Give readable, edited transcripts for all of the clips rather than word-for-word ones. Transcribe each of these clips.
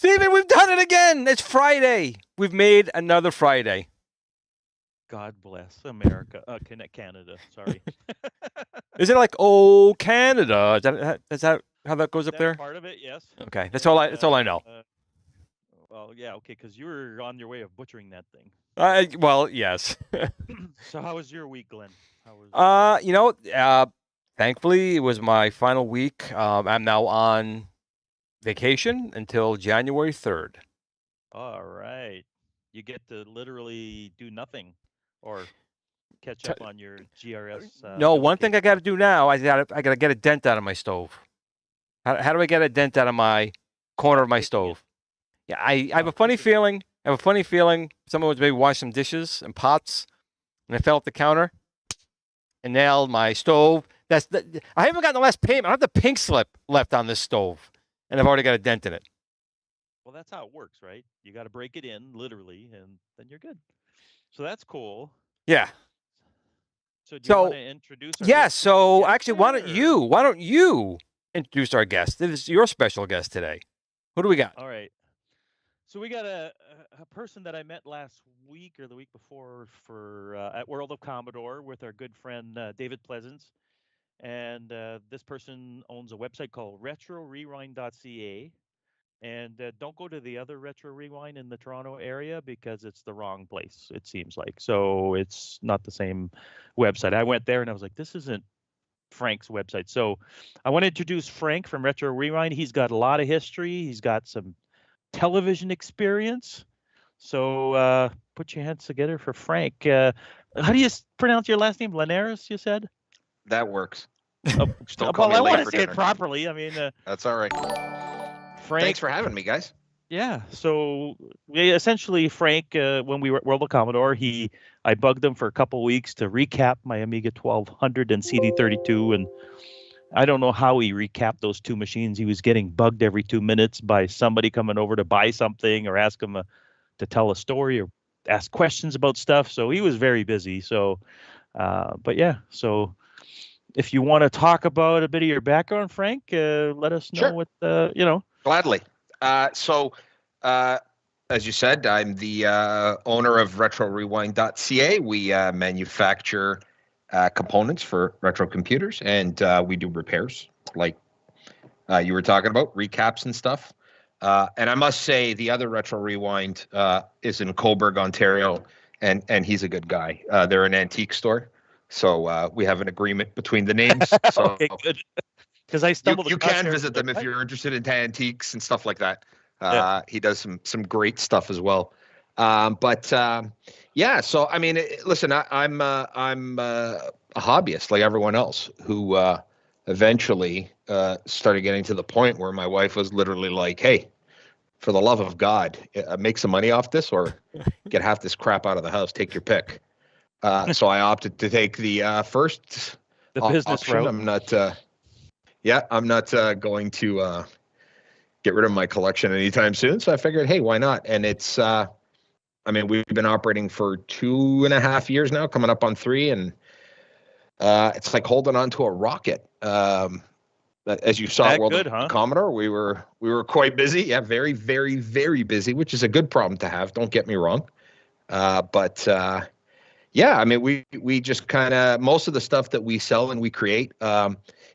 Steven, we've done it again. It's Friday. We've made another Friday. God bless America. Canada. Sorry. Is it like, oh, Canada? Is that how that goes up there? Part of it, yes. Okay, that's all I know. Well, yeah, okay, because you were on your way of butchering that thing. Well, yes. So how was your week, Glenn? How was thankfully, it was my final week. I'm now on vacation until January 3rd. All right. You get to literally do nothing or catch up on your GRS. No, one thing I got to do now, I got to get a dent out of my stove. How do I get a dent out of my corner of my stove? Yeah, I have a funny feeling. Someone was maybe washing some dishes and pots, and I fell off the counter and nailed my stove. I haven't gotten the last payment. I have the pink slip left on this stove, and I've already got a dent in it. Well, that's how it works, right? You got to break it in, literally, and then you're good. So that's cool. Yeah. So do you want to introduce our guest? So actually, why don't you introduce our guest? This is your special guest today. Who do we got? All right. So we got a person that I met last week or the week before at World of Commodore with our good friend David Pleasance. And this person owns a website called retrorewind.ca. And don't go to the other Retro Rewind in the Toronto area because it's the wrong place, it seems like. So it's not the same website. I went there and I was like, this isn't Frank's website. So I want to introduce Frank from Retro Rewind. He's got a lot of history. He's got some television experience. So put your hands together for Frank. How do you pronounce your last name? Linares, you said? That works. Well, I want to say it properly. I mean, that's all right. Frank, thanks for having me, guys. Yeah. So essentially, Frank, when we were at World of Commodore, I bugged him for a couple weeks to recap my Amiga 1200 and CD32, and I don't know how he recapped those two machines. He was getting bugged every 2 minutes by somebody coming over to buy something or ask him to tell a story or ask questions about stuff. So he was very busy. So, but yeah. So if you want to talk about a bit of your background, Frank, let us know. Sure. what. Gladly. So as you said, I'm the owner of RetroRewind.ca. We manufacture components for retro computers, and we do repairs, like you were talking about, recaps and stuff. And I must say, the other Retro Rewind is in Coburg, Ontario, and he's a good guy. They're an antique store, so we have an agreement between the names. So Okay, good. Because I stumbled you across can there visit the them if other you're interested in antiques and stuff like that. Yeah. He does some great stuff as well. Yeah. So I mean, listen, I'm a hobbyist like everyone else who eventually started getting to the point where my wife was literally like, "Hey, for the love of God, make some money off this or get half this crap out of the house. Take your pick." So I opted to take the first the business option. route. I'm not. I'm not going to get rid of my collection anytime soon. So I figured, hey, why not? And it's, I mean, we've been operating for 2.5 years now, coming up on 3, and it's like holding on to a rocket. As you saw, That at World good, of huh? Commodore, we were quite busy. Yeah, very, very, very busy, which is a good problem to have. Don't get me wrong. Yeah, I mean, we just kind of, most of the stuff that we sell and we create,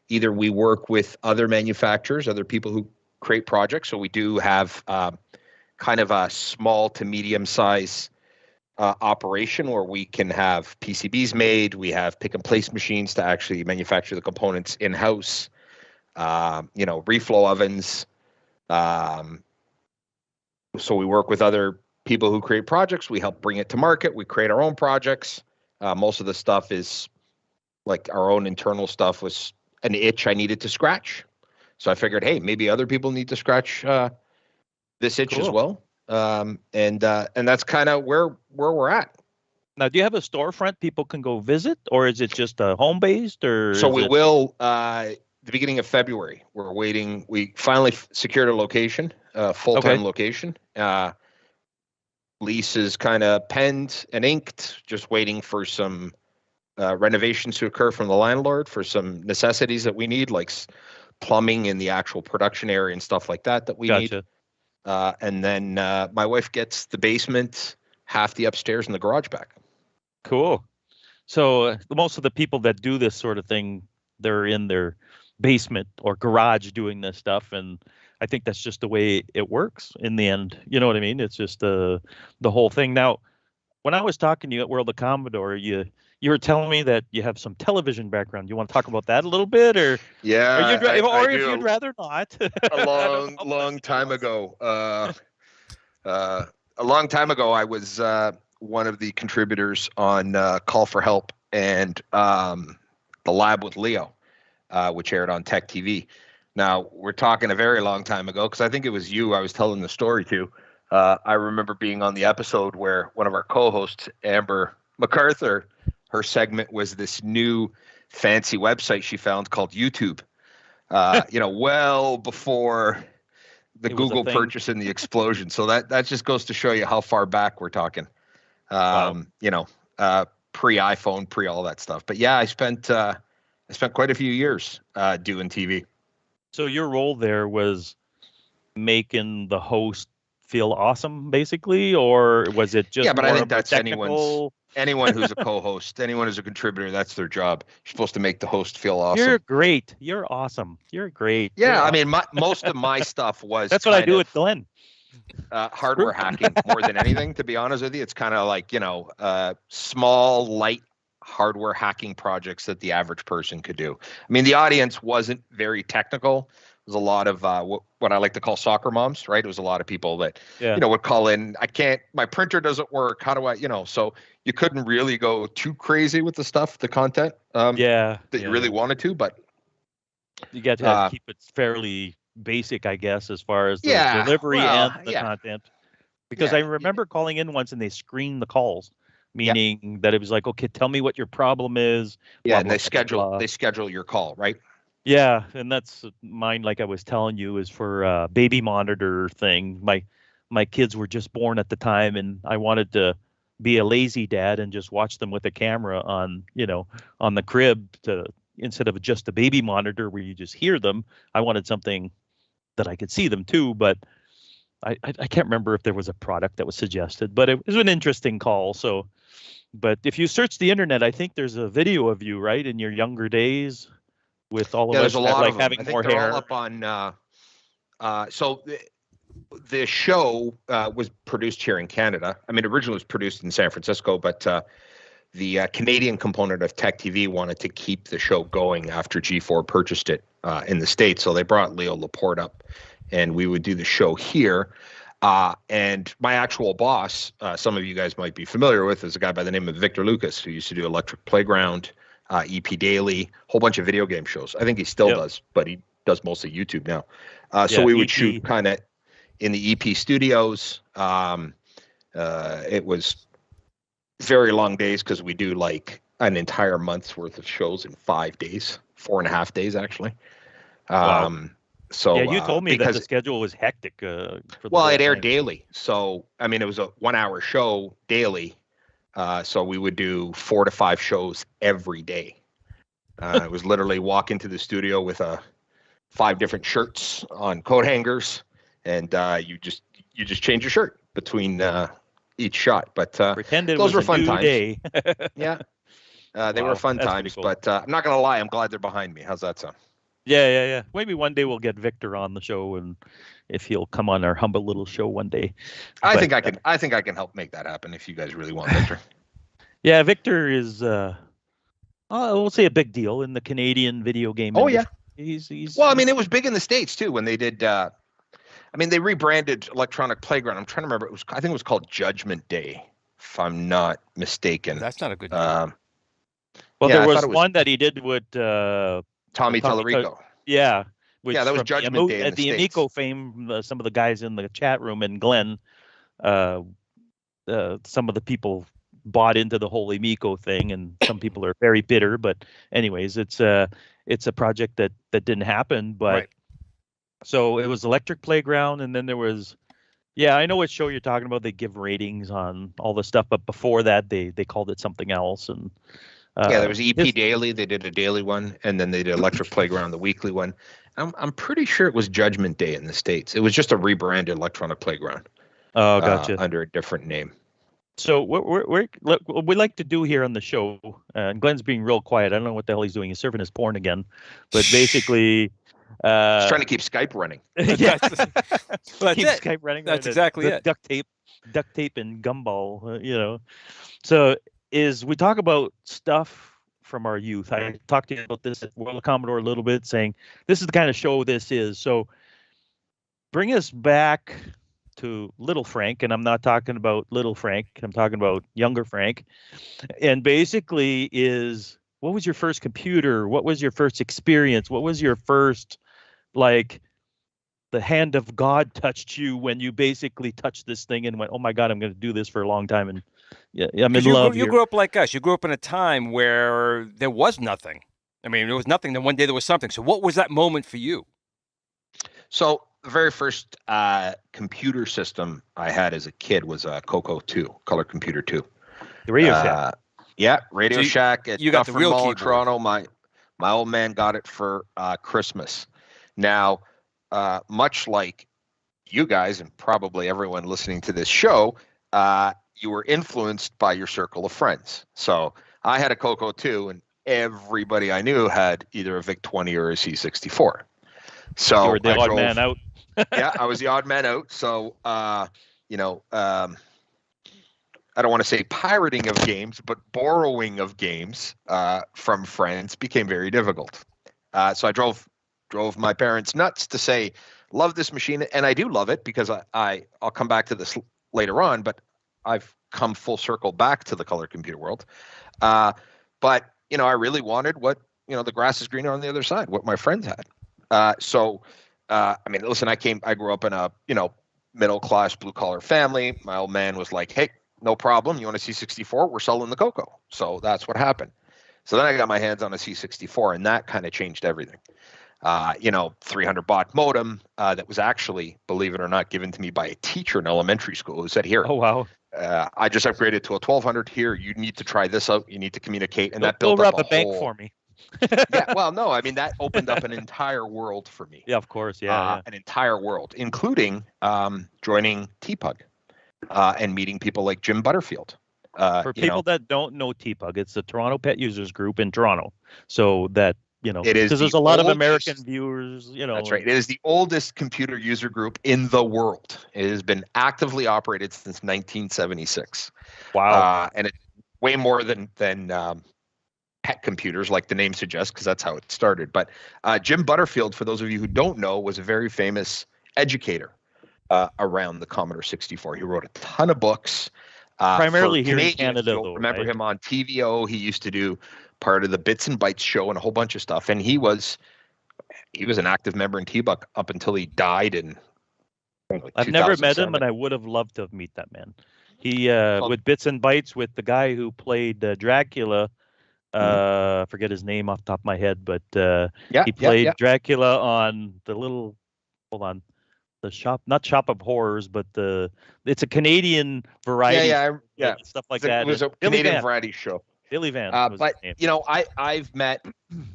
either we work with other manufacturers, other people who create projects. So we do have kind of a small to medium size operation where we can have PCBs made. We have pick and place machines to actually manufacture the components in house. Reflow ovens. So we work with other people who create projects. We help bring it to market. We create our own projects. Most of the stuff is like our own internal stuff was an itch I needed to scratch. So I figured, hey, maybe other people need to scratch this itch as well. And that's kind of where we're at. Now, do you have a storefront people can go visit, or is it just home based? Or so we will the beginning of February. We're waiting. We finally secured a location, full-time location. Lease is kind of penned and inked, just waiting for some renovations to occur from the landlord for some necessities that we need, like plumbing in the actual production area and stuff like that we need. And then my wife gets the basement, half the upstairs, and the garage back. Cool. So most of the people that do this sort of thing, they're in their basement or garage doing this stuff, and I think that's just the way it works in the end. You know what I mean? It's just the whole thing. Now, when I was talking to you at World of Commodore, you were telling me that you have some television background. You want to talk about that a little bit, or yeah, or if you'd rather not? A long time ago. A long time ago, I was one of the contributors on Call for Help and The Lab with Leo, which aired on Tech TV. Now, we're talking a very long time ago, because I think it was you I was telling the story to. I remember being on the episode where one of our co-hosts, Amber MacArthur, her segment was this new fancy website she found called YouTube. Well before the Google purchase and the explosion. So that just goes to show you how far back we're talking. Pre-iPhone, pre all that stuff. But yeah, I spent quite a few years doing TV. So your role there was making the host feel awesome, basically, or was it just but I think that's technical... anyone who's a co-host, anyone who's a contributor, that's their job. You're supposed to make the host feel awesome. You're great. You're awesome. You're great. Yeah, I mean, most of my stuff was that's what I do with Glenn. Hardware hacking more than anything, to be honest with you. It's kind of like, small, light hardware hacking projects that the average person could do. I mean, the audience wasn't very technical. It was a lot of what I like to call soccer moms, right? It was a lot of people that, would call in, my printer doesn't work. How do I, so you couldn't really go too crazy with the content that you really wanted to, but you got to keep it fairly basic, I guess, as far as the delivery and the content. Because I remember calling in once and they screened the calls, meaning that it was like, okay, tell me what your problem is. Yeah, and they schedule your call, right? Yeah, and that's mine. Like I was telling you, is for a baby monitor thing. My kids were just born at the time, and I wanted to be a lazy dad and just watch them with a camera on the crib instead of just a baby monitor where you just hear them. I wanted something that I could see them too, but I can't remember if there was a product that was suggested, but it was an interesting call. So, but if you search the internet, I think there's a video of you, right, in your younger days with all of Yeah, us there's a lot like of them. having I more think they're hair. all up on. So the show was produced here in Canada. I mean, originally it was produced in San Francisco, but the Canadian component of Tech TV wanted to keep the show going after G4 purchased it in the States. So they brought Leo Laporte up, and we would do the show here. And my actual boss, some of you guys might be familiar with, is a guy by the name of Victor Lucas, who used to do Electric Playground, EP Daily, a whole bunch of video game shows. I think he still does, but he does mostly YouTube now. So we would shoot kind of in the EP studios. It was very long days because we do like an entire month's worth of shows in 5 days, 4.5 days actually. Wow. So yeah, you told me that the schedule was hectic. Well, it aired daily, so I mean it was a 1-hour show daily. So we would do 4 to 5 shows every day. It was literally walk into the studio with 5 different shirts on coat hangers, and you just change your shirt between each shot. But those were fun times. Day. Yeah, they were fun times. Cool. But I'm not gonna lie, I'm glad they're behind me. How's that sound? Yeah. Maybe one day we'll get Victor on the show, and if he'll come on our humble little show one day. I think I can help make that happen if you guys really want Victor. Yeah, Victor is we'll say a big deal in the Canadian video game industry. He's well, I mean, it was big in the States too when they did I mean, they rebranded Electronic Playground. I'm trying to remember. I think it was called Judgment Day, if I'm not mistaken. That's not a good name. Well, there was one that he did with Tommy Tallarico. Yeah. That was Judgment Day in the Amico fame, some of the guys in the chat room and Glenn, some of the people bought into the whole Amico thing, and some people are very bitter. But anyways, it's a project that didn't happen. But right. So it was Electric Playground, and then there was, I know what show you're talking about. They give ratings on all the stuff, but before that, they called it something else. And there was EP Daily. They did a daily one, and then they did Electric Playground, the weekly one. I'm pretty sure it was Judgment Day in the States. It was just a rebranded Electronic Playground. Oh, gotcha. Under a different name. So what we like to do here on the show, and Glenn's being real quiet. I don't know what the hell he's doing. He's surfing his porn again. But basically... He's trying to keep Skype running. Yeah. Well, keep Skype running. That's exactly it. Duct tape and gumball, So we talk about stuff from our youth. I talked to you about this at World of Commodore a little bit, saying this is the kind of show this is. So bring us back to Little Frank, and I'm not talking about Little Frank. I'm talking about younger Frank. And basically what was your first computer? What was your first experience? What was your first, the hand of God touched you when you basically touched this thing and went, oh my God, I'm going to do this for a long time. And I'm in love. You grew up like us. You grew up in a time where there was nothing. I mean, there was nothing. Then one day there was something. So what was that moment for you? So the very first computer system I had as a kid was a Coco 2, Color Computer 2. The Radio Shack. Yeah, Radio Shack at you got the real Mall, keyboard. Toronto. My old man got it for Christmas. Now, much like you guys and probably everyone listening to this show, you were influenced by your circle of friends. So I had a Coco 2, and everybody I knew had either a VIC-20 or a C64. So you were the odd man out. Yeah, I was the odd man out. So, I don't want to say pirating of games, but borrowing of games from friends became very difficult. So I drove my parents nuts to say, love this machine. And I do love it because I'll come back to this later on, but I've come full circle back to the color computer world. But, I really wanted what, the grass is greener on the other side, what my friends had. So, listen, I grew up in a, middle-class blue-collar family. My old man was like, hey, no problem. You want a C64? We're selling the Coco. So that's what happened. So then I got my hands on a C64, and that kind of changed everything. 300 baud modem that was actually, believe it or not, given to me by a teacher in elementary school who said, here. Oh, wow. I just upgraded to a 1200 here. You need to try this out. You need to communicate. And that built up up a bank for me. Yeah, well, no, I mean that opened up an entire world for me. Yeah, of course. Yeah. An entire world, including joining TPUG and meeting people like Jim Butterfield. For people that don't know TPUG, it's the Toronto Pet Users Group in Toronto. So that, it is because there's a lot of American viewers, That's right. It is the oldest computer user group in the world. It has been actively operated since 1976. Wow. And it's way more than pet computers, like the name suggests, because that's how it started. But Jim Butterfield, for those of you who don't know, was a very famous educator around the Commodore 64. He wrote a ton of books. Primarily here Canadians, in Canada, you'll though. Remember right? him on TVO. He used to do part of the Bits and Bytes show and a whole bunch of stuff. And he was an active member in TPUG up until he died in. I've never met him, and I would have loved to meet that man. He with Bits and Bytes with the guy who played Dracula. Forget his name off the top of my head, but he played Dracula on the little. Hold on. The shop, not Shop of Horrors, but it's a Canadian variety. Yeah, stuff like that. It was a Canadian variety show. Billy Van. But I've met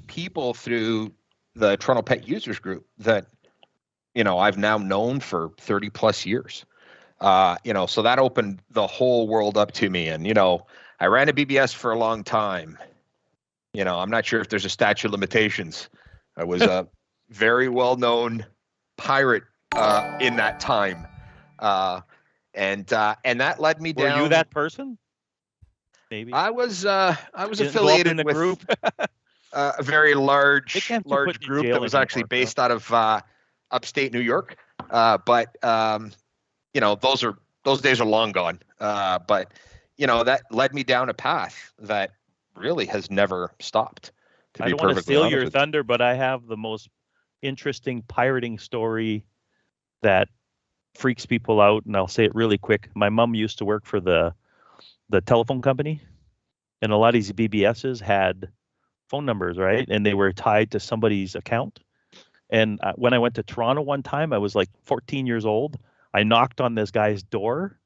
people through the Toronto Pet Users Group that I've now known for 30 plus years. So that opened the whole world up to me. And I ran a BBS for a long time. I'm not sure if there's a statute of limitations. I was a very well known pirate in that time, and that led me down. Were you that person? Maybe I was affiliated in the with group. A very large group that was actually based out of upstate New York. But those days are long gone. But that led me down a path that really has never stopped. I don't want to steal your thunder, but I have the most interesting pirating story that freaks people out, and I'll say it really quick. My mom used to work for the telephone company, and a lot of these BBSs had phone numbers, right? And they were tied to somebody's account. And when I went to Toronto one time, I was like 14 years old. I knocked on this guy's door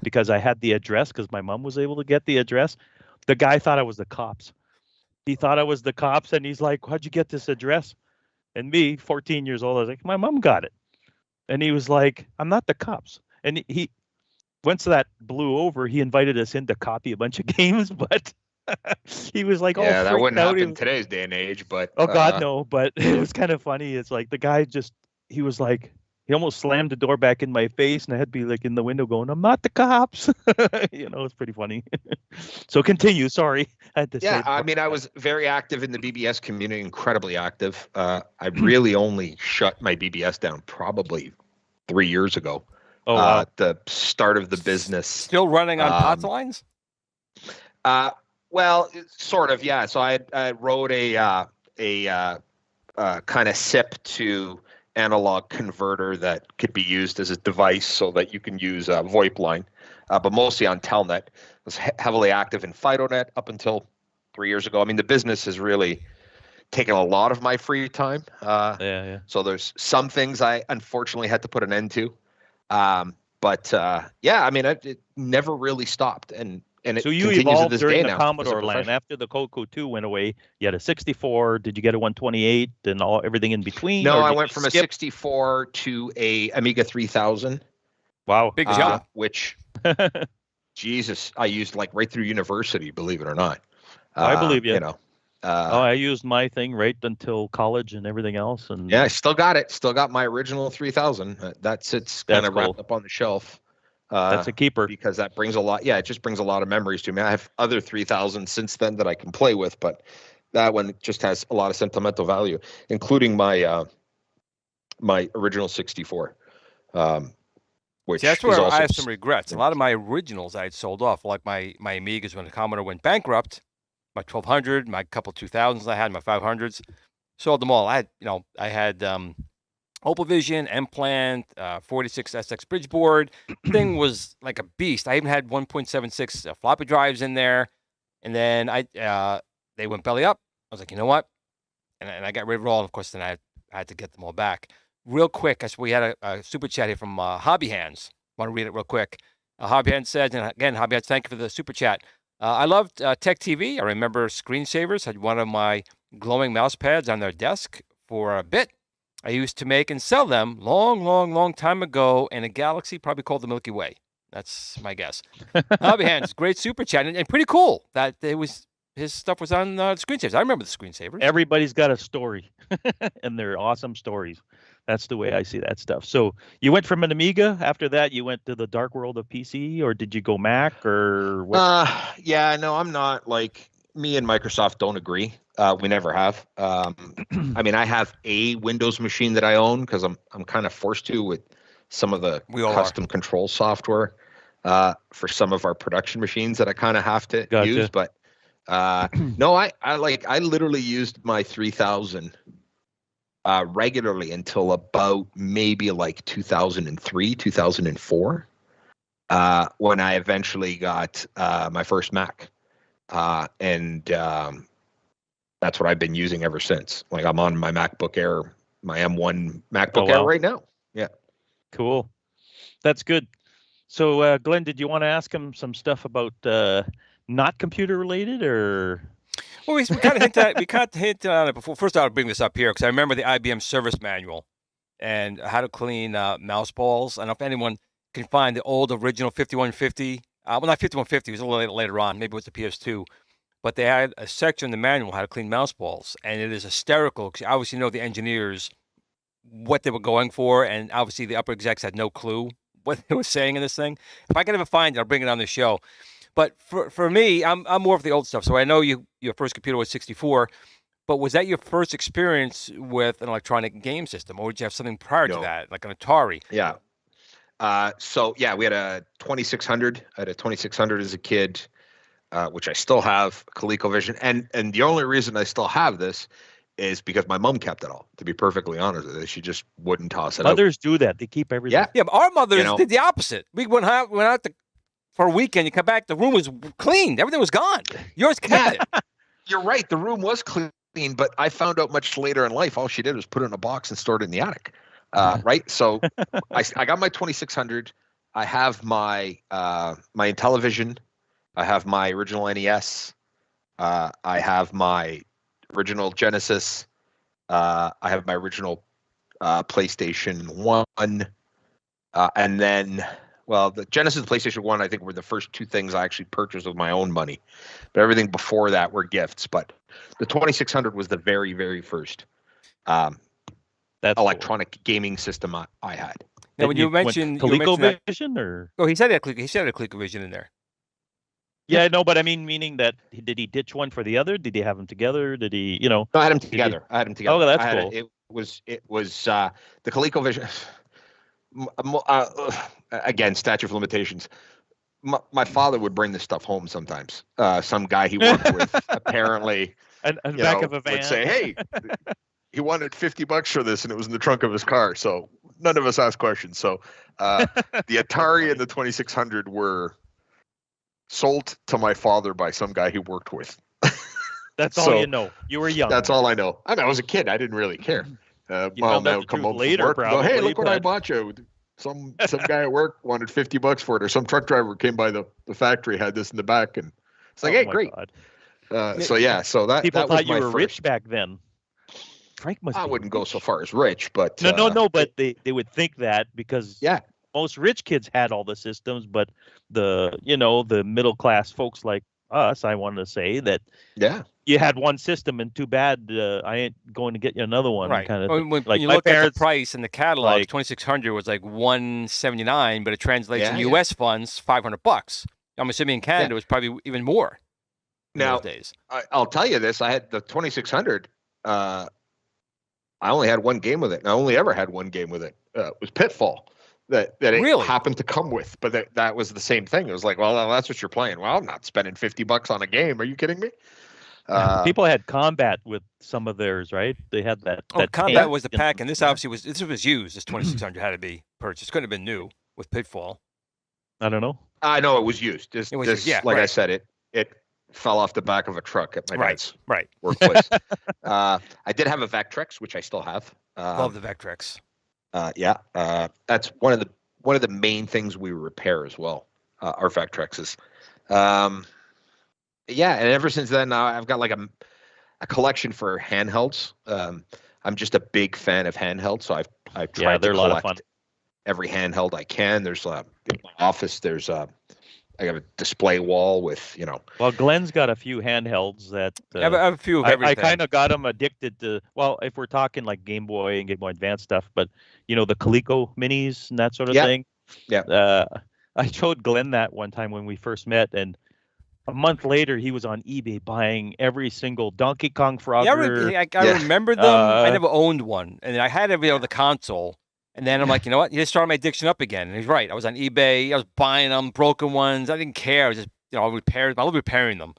because I had the address, because my mom was able to get the address. The guy thought I was the cops. He thought I was the cops, and he's like, "How'd you get this address?" And me, 14 years old, I was like, "My mom got it." And he was like, "I'm not the cops." And he once that blew over, he invited us in to copy a bunch of games, but he was like, "Yeah, that wouldn't happen in today's day and age." But oh God, no! But it was kind of funny. It's like the guy he was like, he almost slammed the door back in my face, and I had to be like in the window going, "I'm not the cops." It's pretty funny. So continue. Sorry, I had to. Yeah, I mean, I was very active in the BBS community, incredibly active. I really only shut my BBS down probably 3 years ago. Oh, wow. At the start of the business. Still running on POTS lines? Well, sort of, yeah. So I wrote a kind of SIP to analog converter that could be used as a device so that you can use a VoIP line, but mostly on Telnet. I was heavily active in FidoNet up until 3 years ago. I mean, the business has really taken a lot of my free time. Yeah. So there's some things I unfortunately had to put an end to. But I mean, it never really stopped. And so you evolved during the Commodore line. After the Coco 2 went away, you had a 64. Did you get a 128 and everything in between? No, I went from a 64 to a Amiga 3000. Wow, big jump. Which, Jesus, I used like right through university, believe it or not. I believe you. I used my thing right until college and everything else. And yeah, I still got it. Still got my original 3000. That sits kind of wrapped up on the shelf. That's a keeper, because that brings a lot. Yeah, it just brings a lot of memories to me. I have other 3000 since then that I can play with, but that one just has a lot of sentimental value, including my my original 64. Which that's where I have some regrets. A lot of my originals I had sold off, like my Amigas when the Commodore went bankrupt. My 1200, my couple 2000s I had, my 500s, sold them all. I had OpalVision, M-Plant, 46SX bridge board. Thing was like a beast. I even had 1.76 floppy drives in there. And then they went belly up. I was like, you know what? And I got rid of it all. And of course, then I had to get them all back. Real quick, we had a super chat here from Hobby Hands. I want to read it real quick. Hobby Hands said, and again, Hobby Hands, thank you for the super chat. I loved Tech TV. I remember Screensavers had one of my glowing mouse pads on their desk for a bit. I used to make and sell them long time ago in a galaxy probably called the Milky Way. That's my guess. Hobby Hands, great super chat and pretty cool that his stuff was on Screensavers. I remember the Screensavers. Everybody's got a story, and they're awesome stories. That's the way I see that stuff. So you went from an Amiga. After that, you went to the dark world of PC, or did you go Mac, or what? Yeah, no, I'm not like me and Microsoft don't agree. We never have. I mean, I have a Windows machine that I own because I'm kind of forced to with some of the custom control software for some of our production machines that I kind of have to use. But no, I literally used my 3000 regularly until about maybe like 2003, 2004, when I eventually got my first Mac. And that's what I've been using ever since. Like I'm on my MacBook Air, my M1 MacBook Air right now. Yeah. Cool. That's good. So, Glenn, did you want to ask him some stuff about not computer related, or? Well, we kind of hinted on it before. First, I'll bring this up here because I remember the IBM service manual and how to clean mouse balls. I don't know if anyone can find the old original 5150. Well, not 5150. It was a little later on. Maybe it was the PS2. But they had a section in the manual how to clean mouse balls, and it is hysterical because you obviously know the engineers what they were going for, and obviously the upper execs had no clue what they were saying in this thing. If I can ever find it, I'll bring it on the show. But for me, I'm more of the old stuff. So I know your first computer was 64, but was that your first experience with an electronic game system, or did you have something prior to that, like an Atari? Yeah. So yeah, we had a 2600. I had a 2600 as a kid, which I still have, ColecoVision, and the only reason I still have this is because my mom kept it all. To be perfectly honest with you, she just wouldn't toss it out. Mothers do that; they keep everything. Yeah, but our mothers did the opposite. We went out for a weekend. You come back, the room was clean. Everything was gone. Yours kept it. You're right. The room was clean, but I found out much later in life. All she did was put it in a box and store it in the attic. Right. So I got my 2600. I have my my Intellivision. I have my original NES. I have my original Genesis. I have my original PlayStation 1. And then, well, the Genesis and PlayStation 1, I think, were the first two things I actually purchased with my own money. But everything before that were gifts. But the 2600 was the very, very first electronic gaming system I had. Now, when you mentioned ColecoVision, or he said a ColecoVision in there. Yeah, no, but I mean, meaning that did he ditch one for the other? Did he have them together? Did he, No, I had them together. Oh, that's cool. It was the ColecoVision. Again, statute of limitations. My father would bring this stuff home sometimes. Some guy he worked with apparently, and back of a van would say, "Hey, he wanted $50 for this, and it was in the trunk of his car." So none of us asked questions. So the Atari and the 2600 were sold to my father by some guy he worked with. That's all you know. You were young. That's all I know. I mean, I was a kid. I didn't really care. Mom would come home later, from work, probably, go, hey, look what I bought you. Some guy at work wanted $50 for it, or some truck driver came by the factory, had this in the back, and it's like, hey, great. So that people that thought was you my were first. Rich back then. Frank must. I wouldn't go so far as rich, but no. But they would think that because most rich kids had all the systems, but the middle class folks like us, I wanted to say that you had one system, and too bad I ain't going to get you another one. Right. Kind of when like you my look parents, at the price in the catalog, 2600 was like $179, but it translates in U.S. funds $500. I'm assuming in Canada it was probably even more. Now, those days. I'll tell you this: I had the 2600. I only had one game with it. And I only ever had one game with it. It was Pitfall. That it really happened to come with, but that was the same thing. It was like, well, that's what you're playing. Well, I'm not spending $50 on a game. Are you kidding me? People had Combat with some of theirs, right? They had that. Combat was the pack, and this obviously was used. This 2600 had to be purchased. Couldn't have been new with Pitfall. I don't know. I know it was used. I said, it fell off the back of a truck at my dad's workplace. I did have a Vectrex, which I still have. Love the Vectrex. That's one of the main things we repair as well. Our Vectrexes. Yeah, and ever since then, I've got like a collection for handhelds. I'm just a big fan of handhelds, so I've Yeah, tried to they're a lot of fun. collect every handheld I can. There's in my office. There's I have a display wall with Well, Glenn's got a few handhelds that I have a few of I everything. kind of got him addicted to. Well, if we're talking like Game Boy and Game Boy Advance stuff, but the Coleco minis and that sort of Yeah. thing. Yeah. I showed Glenn that one time when we first met, and a month later he was on eBay buying every single Donkey Kong Frogger. I Yeah. remember them. I never owned one, and I had every other console. And then I'm like, you know what? You just started my addiction up again. And he's right. I was on eBay. I was buying them, broken ones. I didn't care. I was just, I love repairing them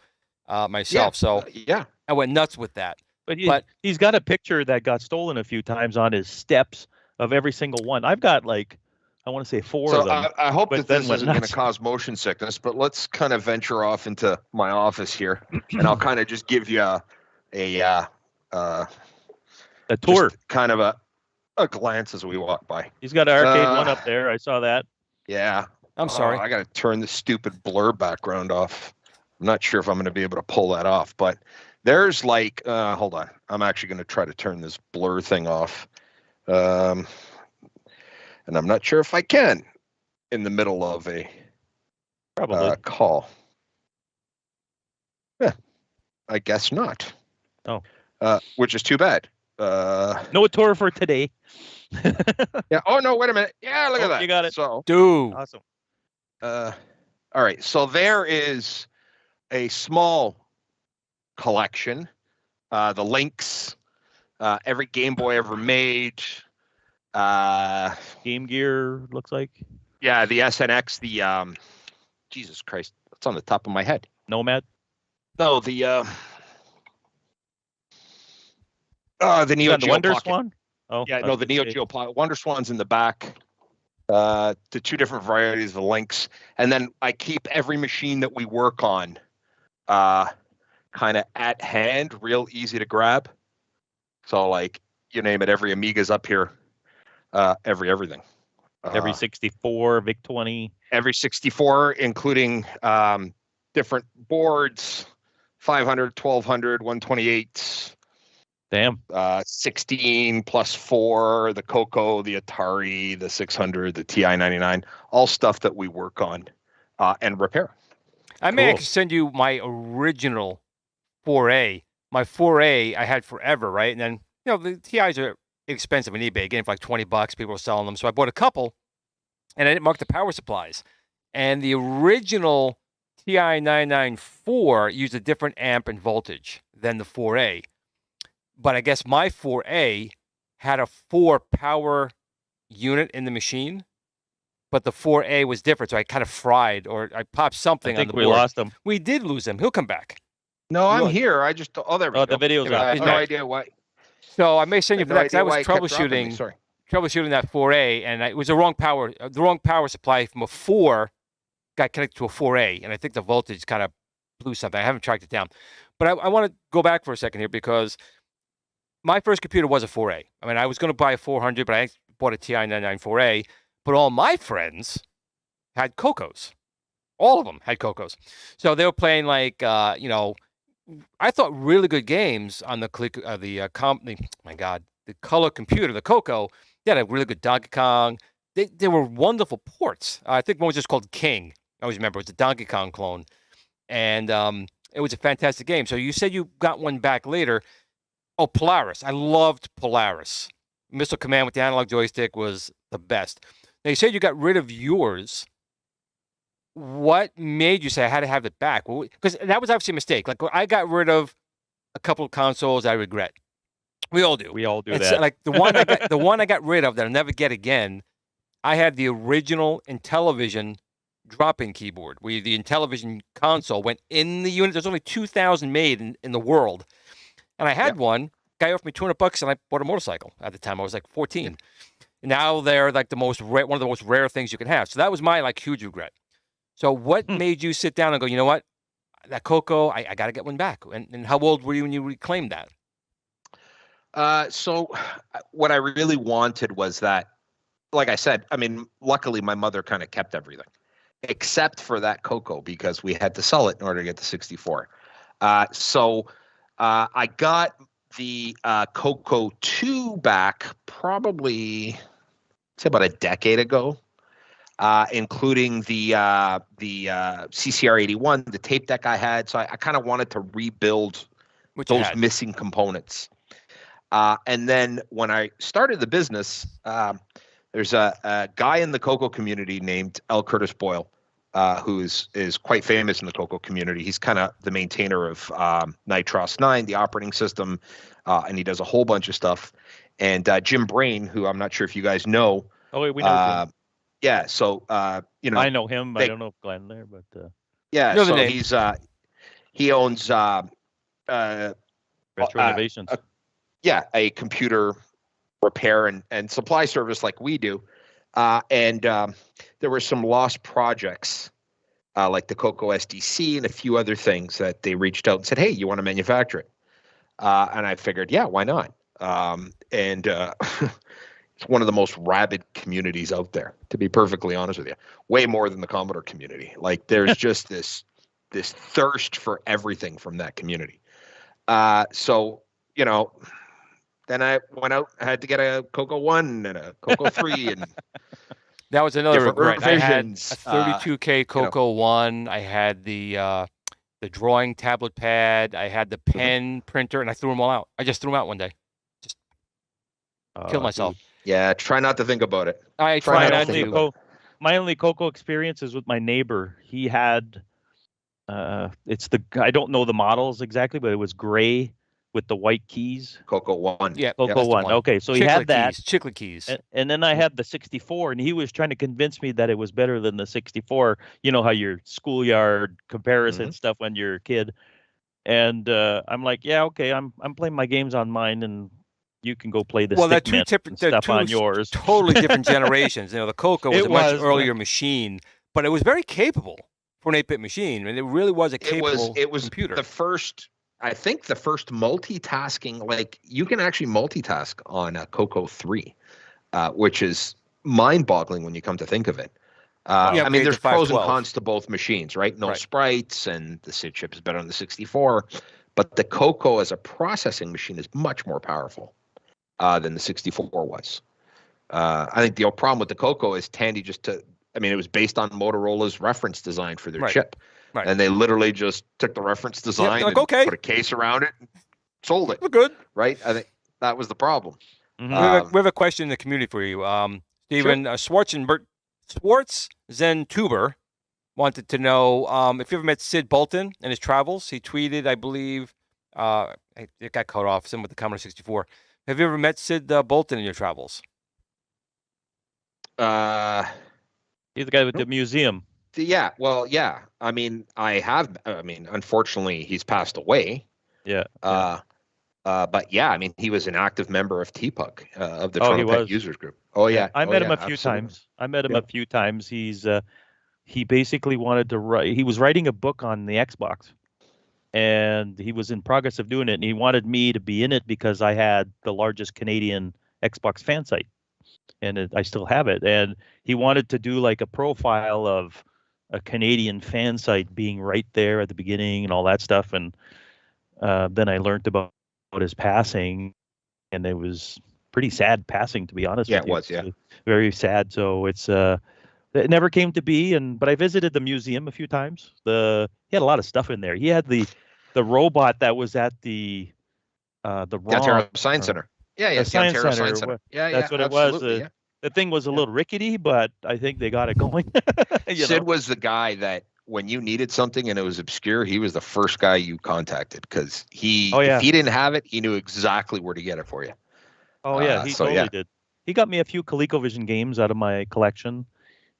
myself. So yeah, I went nuts with that. But he's got a picture that got stolen a few times on his steps of every single one. I've got like, I want to say 4 of them. I hope that this went isn't going nuts. to cause motion sickness, but let's kind of venture off into my office here, and I'll kind of just give you a tour, just kind of a glance as we walk by. He's got an arcade one up there. I saw that. Yeah. I'm sorry. I got to turn the stupid blur background off. I'm not sure if I'm going to be able to pull that off, but there's like, hold on. I'm actually going to try to turn this blur thing off. And I'm not sure if I can in the middle of a call. Yeah, I guess not. Oh. Which is too bad. No tour for today. Yeah. Oh no! Wait a minute. Yeah, look at that. You got it. So, dude. Awesome. All right. So there is a small collection. The Lynx, every Game Boy ever made. Game Gear looks like. Yeah, the SNX. The Jesus Christ, it's on the top of my head. Nomad. No, the Neo Geo Wonder Pocket. Swan. Oh, Yeah, no, the Neo Geo Pocket. Wonder Swan's in the back. The 2 different varieties of the Lynx, and then I keep every machine that we work on, kind of at hand, real easy to grab. So like you name it, every Amiga's up here, everything. Every 64, VIC 20. Every 64, including different boards, 500, 1200, 128. Damn. 16 plus 4, the Coco, the Atari, the 600, the TI-99, all stuff that we work on and repair. I may actually send you my original 4A. My 4A I had forever, right? And then, the TIs are expensive on eBay, getting for like $20. People are selling them. So I bought a couple, and I didn't mark the power supplies. And the original TI-994 used a different amp and voltage than the 4A. But I guess my 4A had a 4 power unit in the machine, but the 4A was different. So I kind of fried, or I popped something on the board. We lost him. We did lose him. He'll come back. No, I'm here. I just, there we go. The video's I on. have no idea why. So I may send you for that, because I was troubleshooting that 4A, and it was the wrong power supply from a 4 got connected to a 4A, and I think the voltage kind of blew something. I haven't tracked it down. But I want to go back for a second here, because my first computer was a 4A. I mean, I was going to buy a 400, but I bought a TI-99 4A. But all my friends had Cocos. All of them had Cocos. So they were playing like, I thought really good games on the color computer, the Coco. They had a really good Donkey Kong. They were wonderful ports. I think one was just called King. I always remember it was a Donkey Kong clone. And it was a fantastic game. So you said you got one back later. Oh, Polaris. I loved Polaris. Missile Command with the analog joystick was the best. Now, you said you got rid of yours. What made you say I had to have it back? Because that was obviously a mistake. Like, I got rid of a couple of consoles I regret. We all do. We all do it's that. Like the one I got rid of that I'll never get again, I had the original Intellivision drop-in keyboard, where the Intellivision console went in the unit. There's only 2,000 made in the world. And I had one. Guy offered me $200, and I bought a motorcycle at the time. I was like 14. And now they're like one of the most rare things you can have. So that was my huge regret. So what made you sit down and go, you know what, that Coco, I got to get one back? And how old were you when you reclaimed that? So what I really wanted was that, like I said, I mean, luckily my mother kind of kept everything. except for that cocoa because we had to sell it in order to get the 64. So I got the Coco 2 back probably say about a decade ago, including the CCR 81, the tape deck I had. So I kind of wanted to rebuild those missing components. And then when I started the business, there's a guy in the Coco community named L. Curtis Boyle, who is quite famous in the Coco community. He's kind of the maintainer of Nitros 9, the operating system, and he does a whole bunch of stuff. And Jim Brain, who I'm not sure if you guys know. Oh, we know Jim. Yeah, so you know, I know him. I don't know if Glenn there, but yeah, so he's he owns Retro Innovations. A computer repair and supply service like we do. And there were some lost projects like the Coco SDC and a few other things that they reached out and said, hey, you want to manufacture it? And I figured, yeah, why not? And it's one of the most rabid communities out there, to be perfectly honest with you. Way more than the Commodore community. Like there's just this thirst for everything from that community. So, you know, then I went out, I had to get a Coco 1 and a Coco 3 and that was another regret. I had a revisions, 32K Coco 1. I had the drawing tablet pad. I had the pen printer, and I threw them all out. I just threw them out one day. Just killed myself. Yeah, try not to think about it. I try not to. My only Coco experience is with my neighbor. He had, I don't know the models exactly, but it was gray with the white keys. Coco 1. Yeah, Coco 1. Okay, so he had that. Chiclet keys. And then I had the 64, and he was trying to convince me that it was better than the 64. You know how your schoolyard comparison stuff when you're a kid. And I'm like, yeah, okay, I'm playing my games on mine, and you can go play the stuff on yours. Totally different generations. You know, the Coco was a much earlier machine, but it was very capable for an 8-bit machine. And it really was a capable computer. I think the first multitasking, like you can actually multitask on a Coco 3, which is mind-boggling when you come to think of it. I mean, there's pros and cons to both machines, right? No sprites, and the SID chip is better on the 64. But the Coco as a processing machine is much more powerful than the 64 was. I think the problem with the Coco is Tandy it was based on Motorola's reference design for their chip. Right. And they literally just took the reference design and put a case around it and sold it. We're good. Right? I think that was the problem. Mm-hmm. We have a question in the community for you. Stephen, sure. Swartz Zentuber wanted to know if you ever met Sid Bolton in his travels. He tweeted, I believe, it got cut off, some with the Commodore 64. Have you ever met Sid Bolton in your travels? He's the guy with the museum. Yeah, well, yeah. I mean, unfortunately, he's passed away. Yeah. But yeah, I mean, he was an active member of TPUC, of the Toronto Pet Users Group. Oh yeah. I met him a few times. He basically wanted to write. He was writing a book on the Xbox, and he was in progress of doing it. And he wanted me to be in it because I had the largest Canadian Xbox fan site, and I still have it. And he wanted to do like a profile of a Canadian fan site being right there at the beginning and all that stuff. And then I learned about his passing, and it was pretty sad passing, to be honest with you. Yeah, it was, yeah. Very sad. So it's it never came to be. But I visited the museum a few times. He had a lot of stuff in there. He had the robot that was at the Ontario Science Center. Yeah, the Science Center. Yeah, that's what it was. The thing was a little rickety, but I think they got it going. Sid was the guy that when you needed something and it was obscure, he was the first guy you contacted because if he didn't have it, he knew exactly where to get it for you. Oh yeah, he totally did. He got me a few ColecoVision games out of my collection,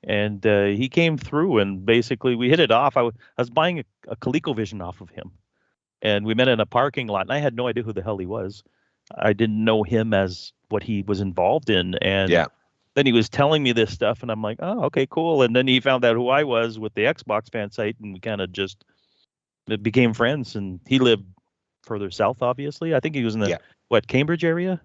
and he came through and basically we hit it off. I was buying a ColecoVision off of him, and we met in a parking lot, and I had no idea who the hell he was. I didn't know him as what he was involved in, and then he was telling me this stuff, and I'm like, oh, okay, cool. And then he found out who I was with the Xbox fan site, and we kind of just became friends. And he lived further south, obviously. I think he was in the Cambridge area.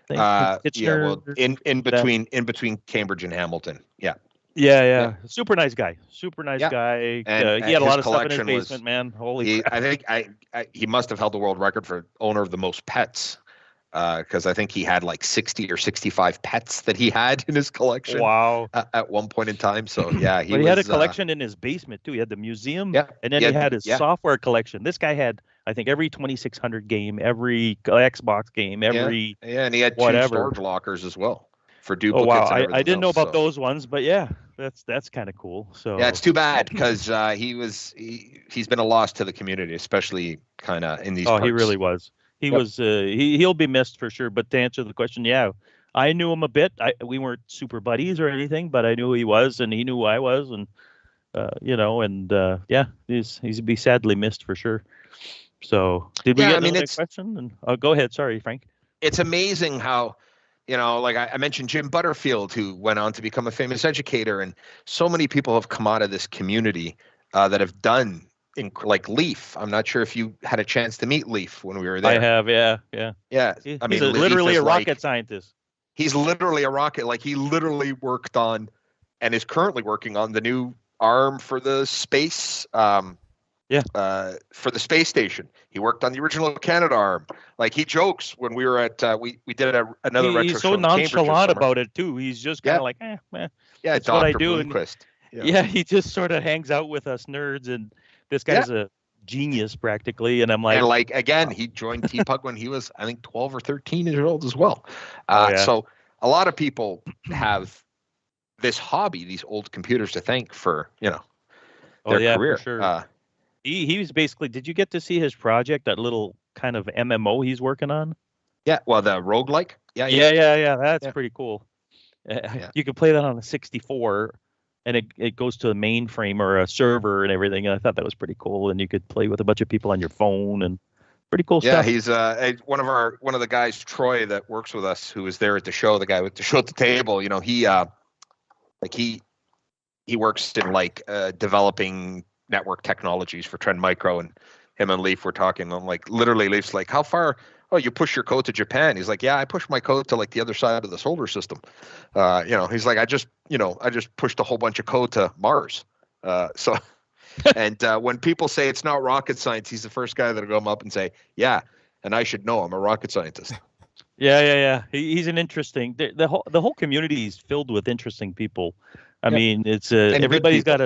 In between Cambridge and Hamilton. Yeah. Yeah. Super nice guy. Super nice Yeah. guy. And He had a his lot of stuff in his collection was- basement, man. Holy He, crap. I think he must have held the world record for owner of the most pets, because I think he had like 60 or 65 pets that he had in his collection Wow. at one point in time. So yeah, But he had a collection in his basement too. He had the museum, Yeah, and then he had his software collection. This guy had, I think, every 2600 game, every Xbox game, every and he had whatever. 2 storage lockers as well for Oh duplicates. wow, And everything I didn't know else, about so. those ones, but yeah, that's kind of cool. So Yeah, it's too bad because he's been a loss to the community, especially kind of in these. Oh, parts. he really was. He was. He'll be missed for sure. But to answer the question, yeah, I knew him a bit. We weren't super buddies or anything, but I knew who he was, and he knew who I was, and yeah, he's be sadly missed for sure. So did we get another question? And go ahead. Sorry, Frank. It's amazing how, like I mentioned Jim Butterfield, who went on to become a famous educator, and so many people have come out of this community that have done like Leaf. I'm not sure if you had a chance to meet Leaf when we were there. I have, yeah. I mean, he's literally a rocket scientist. He's literally a rocket. Like he literally worked on, and is currently working on the new arm for the space. For the space station. He worked on the original Canadarm. Like he jokes when we were at we did another retro show. He's so nonchalant about it too. He's just kind of like, man, that's what I do. Bloomquist. And he just sort of hangs out with us nerds, and this guy's a genius practically. And I'm like, and like again, he joined TPUG when he was I think 12 or 13 years old as well. So a lot of people have this hobby, these old computers, to thank for their career. For sure. He was basically. Did you get to see his project? That little kind of MMO he's working on. Yeah, well, the roguelike. Yeah. That's pretty cool. You could play that on a 64, and it goes to a mainframe or a server and everything. And I thought that was pretty cool. And you could play with a bunch of people on your phone and pretty cool stuff. Yeah, he's one of the guys, Troy, that works with us, who was there at the show. The guy with the show at the table. He works in like developing network technologies for Trend Micro, and him and Leaf were talking. I'm like, literally, Leaf's like, how far? Oh, you push your code to Japan? He's like, yeah, I push my code to like the other side of the solar system. He's like, I just pushed a whole bunch of code to Mars. And when people say it's not rocket science, he's the first guy that'll come up and say, yeah, and I should know, I'm a rocket scientist. Yeah. He's an interesting. The whole community is filled with interesting people. I mean, it's everybody's got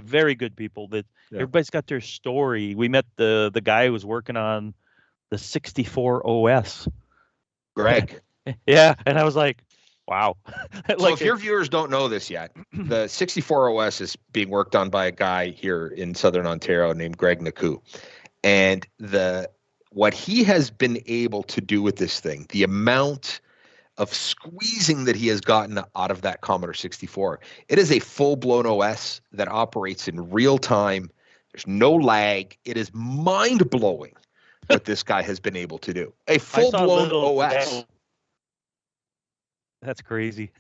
very good people that everybody's got their story. We met the guy who was working on the 64 OS. Greg. Yeah. And I was like, wow. So if your viewers don't know this yet, the 64 OS is being worked on by a guy here in Southern Ontario named Greg Naku. And what he has been able to do with this thing, the amount of squeezing that he has gotten out of that Commodore 64. It is a full-blown OS that operates in real time. There's no lag. It is mind-blowing what this guy has been able to do. A full-blown OS. That's crazy.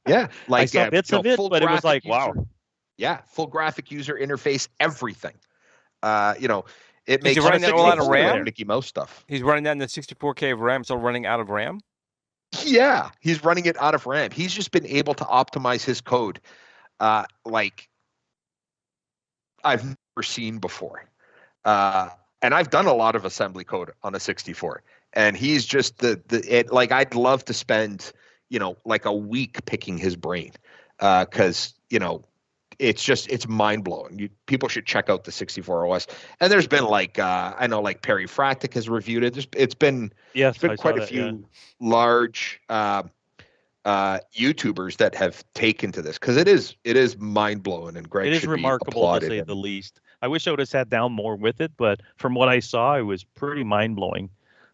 Yeah. Like I saw bits of it, but it was like, wow. Yeah, full graphic user interface, everything. It makes running that all out of RAM? Mickey Mouse stuff. He's running that in the 64K of RAM, still running out of RAM? Yeah, he's running it out of RAM. He's just been able to optimize his code like I've never seen before. And I've done a lot of assembly code on a 64. And he's just I'd love to spend, like a week picking his brain. Because, it's mind-blowing. People should check out the 64 OS. And there's been I know like Perry Fratic has reviewed it. It's been quite a few large YouTubers that have taken to this, because it is mind-blowing, and Greg should be applauded. It is remarkable, to say the least. I wish I would have sat down more with it, but from what I saw, it was pretty mind-blowing.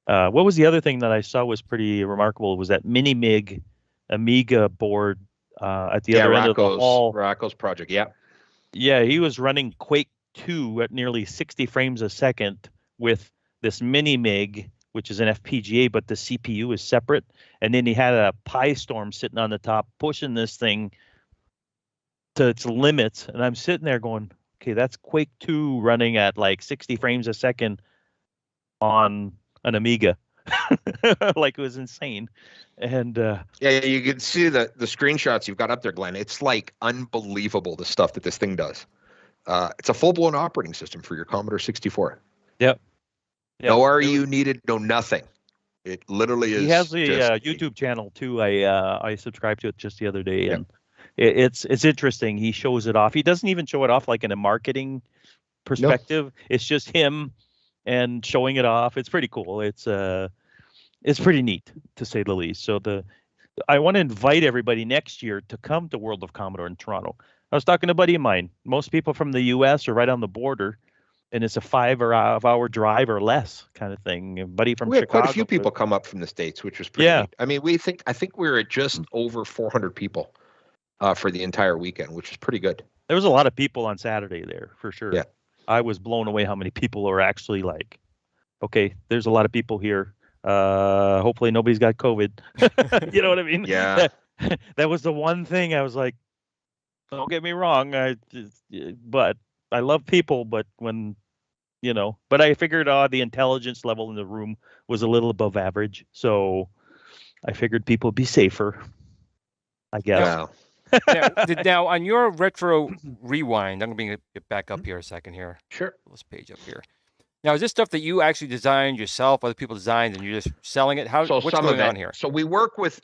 What was the other thing that I saw was pretty remarkable? It was that Mini MiG Amiga board at the other end of the hall. Rocco's project, yeah. Yeah, he was running Quake 2 at nearly 60 frames a second with this Mini MiG, which is an FPGA, but the CPU is separate. And then he had a Pi Storm sitting on the top, pushing this thing to its limits. And I'm sitting there going, okay, that's Quake 2 running at like 60 frames a second on an Amiga. like it was insane. And Yeah, you can see the screenshots you've got up there, Glenn. It's like unbelievable the stuff that this thing does. It's a full-blown operating system for your Commodore 64. Yep. No RU needed, no nothing. It literally is. He has a just YouTube channel too. I subscribed to it just the other day, and it's interesting. He shows it off. He doesn't even show it off like in a marketing perspective. No. It's just him and showing it off. It's pretty cool. It's pretty neat, to say the least. So I want to invite everybody next year to come to World of Commodore in Toronto. I was talking to a buddy of mine. Most people from the U.S. are right on the border, and it's a 5-hour drive or less kind of thing. A buddy from Chicago. We had quite a few people come up from the States, which was pretty neat. I mean, I think we were at just over 400 people for the entire weekend, which is pretty good. There was a lot of people on Saturday there, for sure. Yeah. I was blown away how many people are actually like, okay, there's a lot of people here. Hopefully nobody's got COVID. You know what I mean? Yeah. That was the one thing I was like, don't get me wrong. But I love people, but when, but I figured the intelligence level in the room was a little above average. So I figured people would be safer, I guess. Wow. Now, on your retro rewind, I'm going to get back up here a second here. Sure. This page up here. Now, is this stuff that you actually designed yourself, other people designed, and you're just selling it? What's going on here? So we work with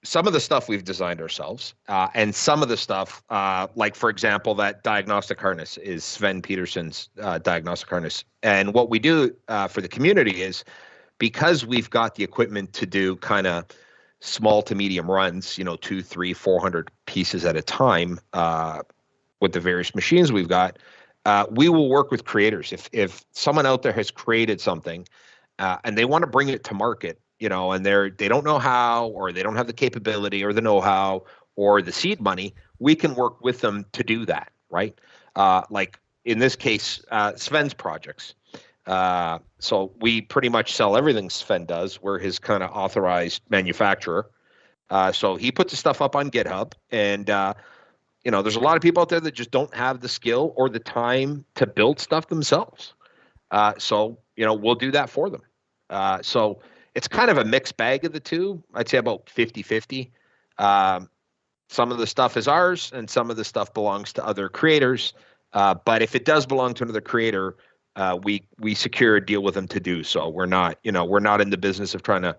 some of the stuff we've designed ourselves, and some of the stuff, like, for example, that diagnostic harness is Sven Peterson's diagnostic harness. And what we do for the community is, because we've got the equipment to do kind of small to medium runs, 200, 300, 400 pieces at a time with the various machines we've got, we will work with creators. If someone out there has created something and they want to bring it to market, and they don't know how, or they don't have the capability or the know-how or the seed money, we can work with them to do that, right? Like in this case, Sven's projects. So we pretty much sell everything Sven does. We're his kind of authorized manufacturer. So he puts the stuff up on GitHub, and there's a lot of people out there that just don't have the skill or the time to build stuff themselves. So we'll do that for them. So it's kind of a mixed bag of the two. I'd say about 50-50. Some of the stuff is ours, and some of the stuff belongs to other creators. But if it does belong to another creator, we secure a deal with them to do so. We're not in the business of trying to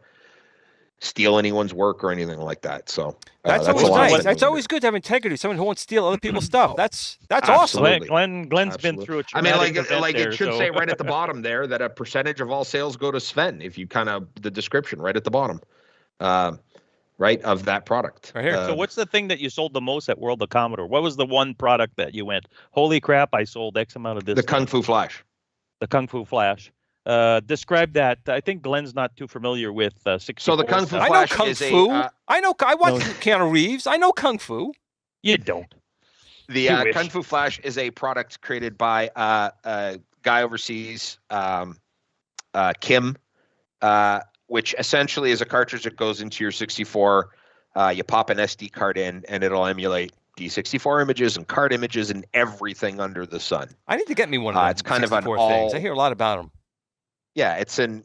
steal anyone's work or anything like that. So that's always nice. That's always good to have integrity. Someone who won't steal other people's stuff. That's awesome. Glenn's been through a traumatic like there, it should say right at the bottom there that a percentage of all sales go to Sven. If you kind of the description right at the bottom, right, of that product. Right here. So what's the thing that you sold the most at World of Commodore? What was the one product that you went, holy crap, I sold X amount of this? The Kung Fu Flash. The Kung Fu Flash. Describe that. I think Glenn's not too familiar with 64. So the Kung Fu Flash. I know Kung Fu. I watched Keanu Reeves. I know Kung Fu. You don't. The Kung Fu Flash is a product created by a guy overseas, Kim, which essentially is a cartridge that goes into your 64. You pop an SD card in, and it'll emulate D64 images and card images and everything under the sun. I need to get me one of those. It's kind of an things. I hear a lot about them. Yeah, it's kind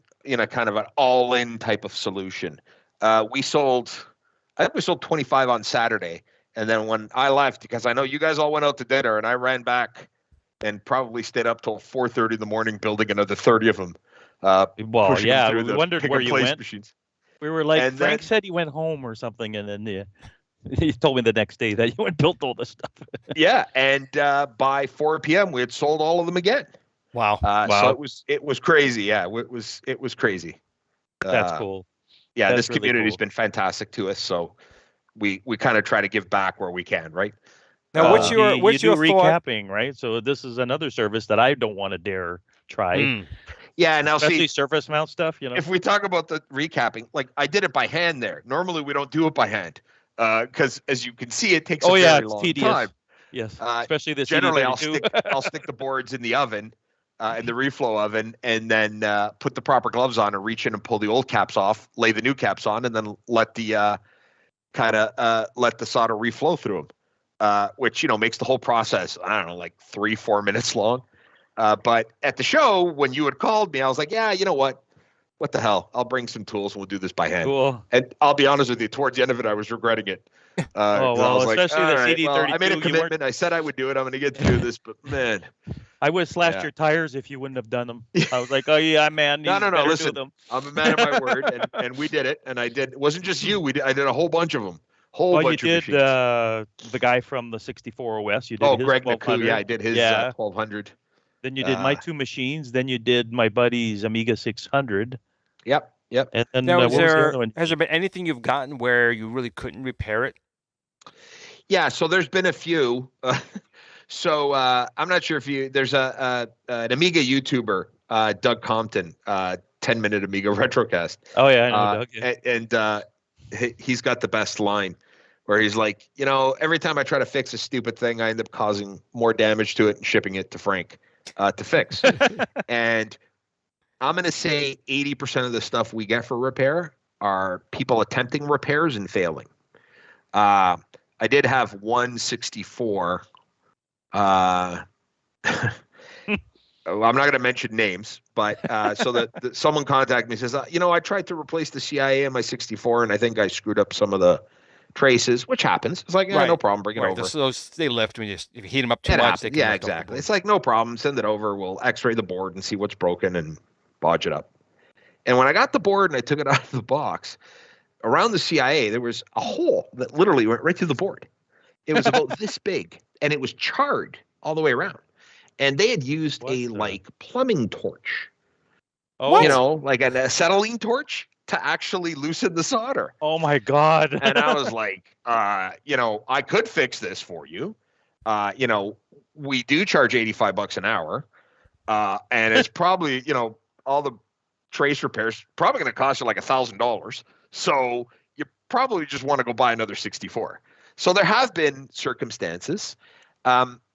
of an all-in type of solution. I think we sold 25 on Saturday, and then when I left, because I know you guys all went out to dinner, and I ran back and probably stayed up till 4:30 in the morning building another 30 of them. We wondered where you went. Machines. We were like, and Frank said he went home or something, and then he told me the next day that you went and built all this stuff. Yeah, and by 4 p.m. we had sold all of them again. Wow. So it was crazy. Yeah, it was crazy. That's cool. Yeah, this community's been fantastic to us. So we kind of try to give back where we can, right? Now, what's your recapping, right? So this is another service that I don't want to dare try. Yeah, now especially surface mount stuff. If we talk about the recapping, like I did it by hand there. Normally we don't do it by hand because, as you can see, it takes a very long time. Yes, especially this. Generally, I'll stick the boards in the oven, in the reflow oven, and then put the proper gloves on and reach in and pull the old caps off, lay the new caps on, and then let the let the solder reflow through them, which makes the whole process, I don't know, like 3-4 minutes long. But at the show, when you had called me, I was like, yeah, you know what? what the hell? I'll bring some tools and we'll do this by hand. Cool. And I'll be honest with you, towards the end of it, I was regretting it. 'Cause I well, was like, especially all the right, well, I made a CD32, you weren't- commitment. I said I would do it. I'm going to get through this, but man. I would have slashed Yeah. your tires if you wouldn't have done them. I was like, oh yeah, man. No, you better do listen, them. I'm a man of my word, and we did it. And I did. It wasn't just you. I did a whole bunch of them. Well, you Bunch of did machines. the guy from the 64 OS. You did his Greg McCoo. 1200. Yeah, I did his 1200. Then you did my two machines. Then you did my buddy's Amiga 600. Yep. And then Now, what was the other one? has there been anything you've gotten where you really couldn't repair it? Yeah, so there's been a few. So I'm not sure if there's an Amiga YouTuber, Doug Compton, 10-minute Amiga Retrocast. Oh yeah, I know Doug. Yeah. And he's got the best line where he's like, every time I try to fix a stupid thing, I end up causing more damage to it and shipping it to Frank to fix. And I'm going to say 80% of the stuff we get for repair are people attempting repairs and failing. I did have 164. I'm not going to mention names, but so that someone contacted me and says, I tried to replace the CIA in my 64, and I think I screwed up some of the traces, which happens. It's like, no problem, bring it over. Those they lift when if you heat them up too It much. happens. They can Yeah, lift up the exactly. board. It's like, no problem, send it over. We'll X-ray the board and see what's broken and bodge it up. And when I got the board and I took it out of the box, around the CIA, there was a hole that literally went right through the board. It was about this big, and it was charred all the way around. And they had used like plumbing torch, like an acetylene torch to actually loosen the solder. Oh my God. And I was like, I could fix this for you. We do charge $85 an hour. And it's probably, all the trace repairs probably going to cost you like $1,000. So you probably just want to go buy another 64. So there have been circumstances.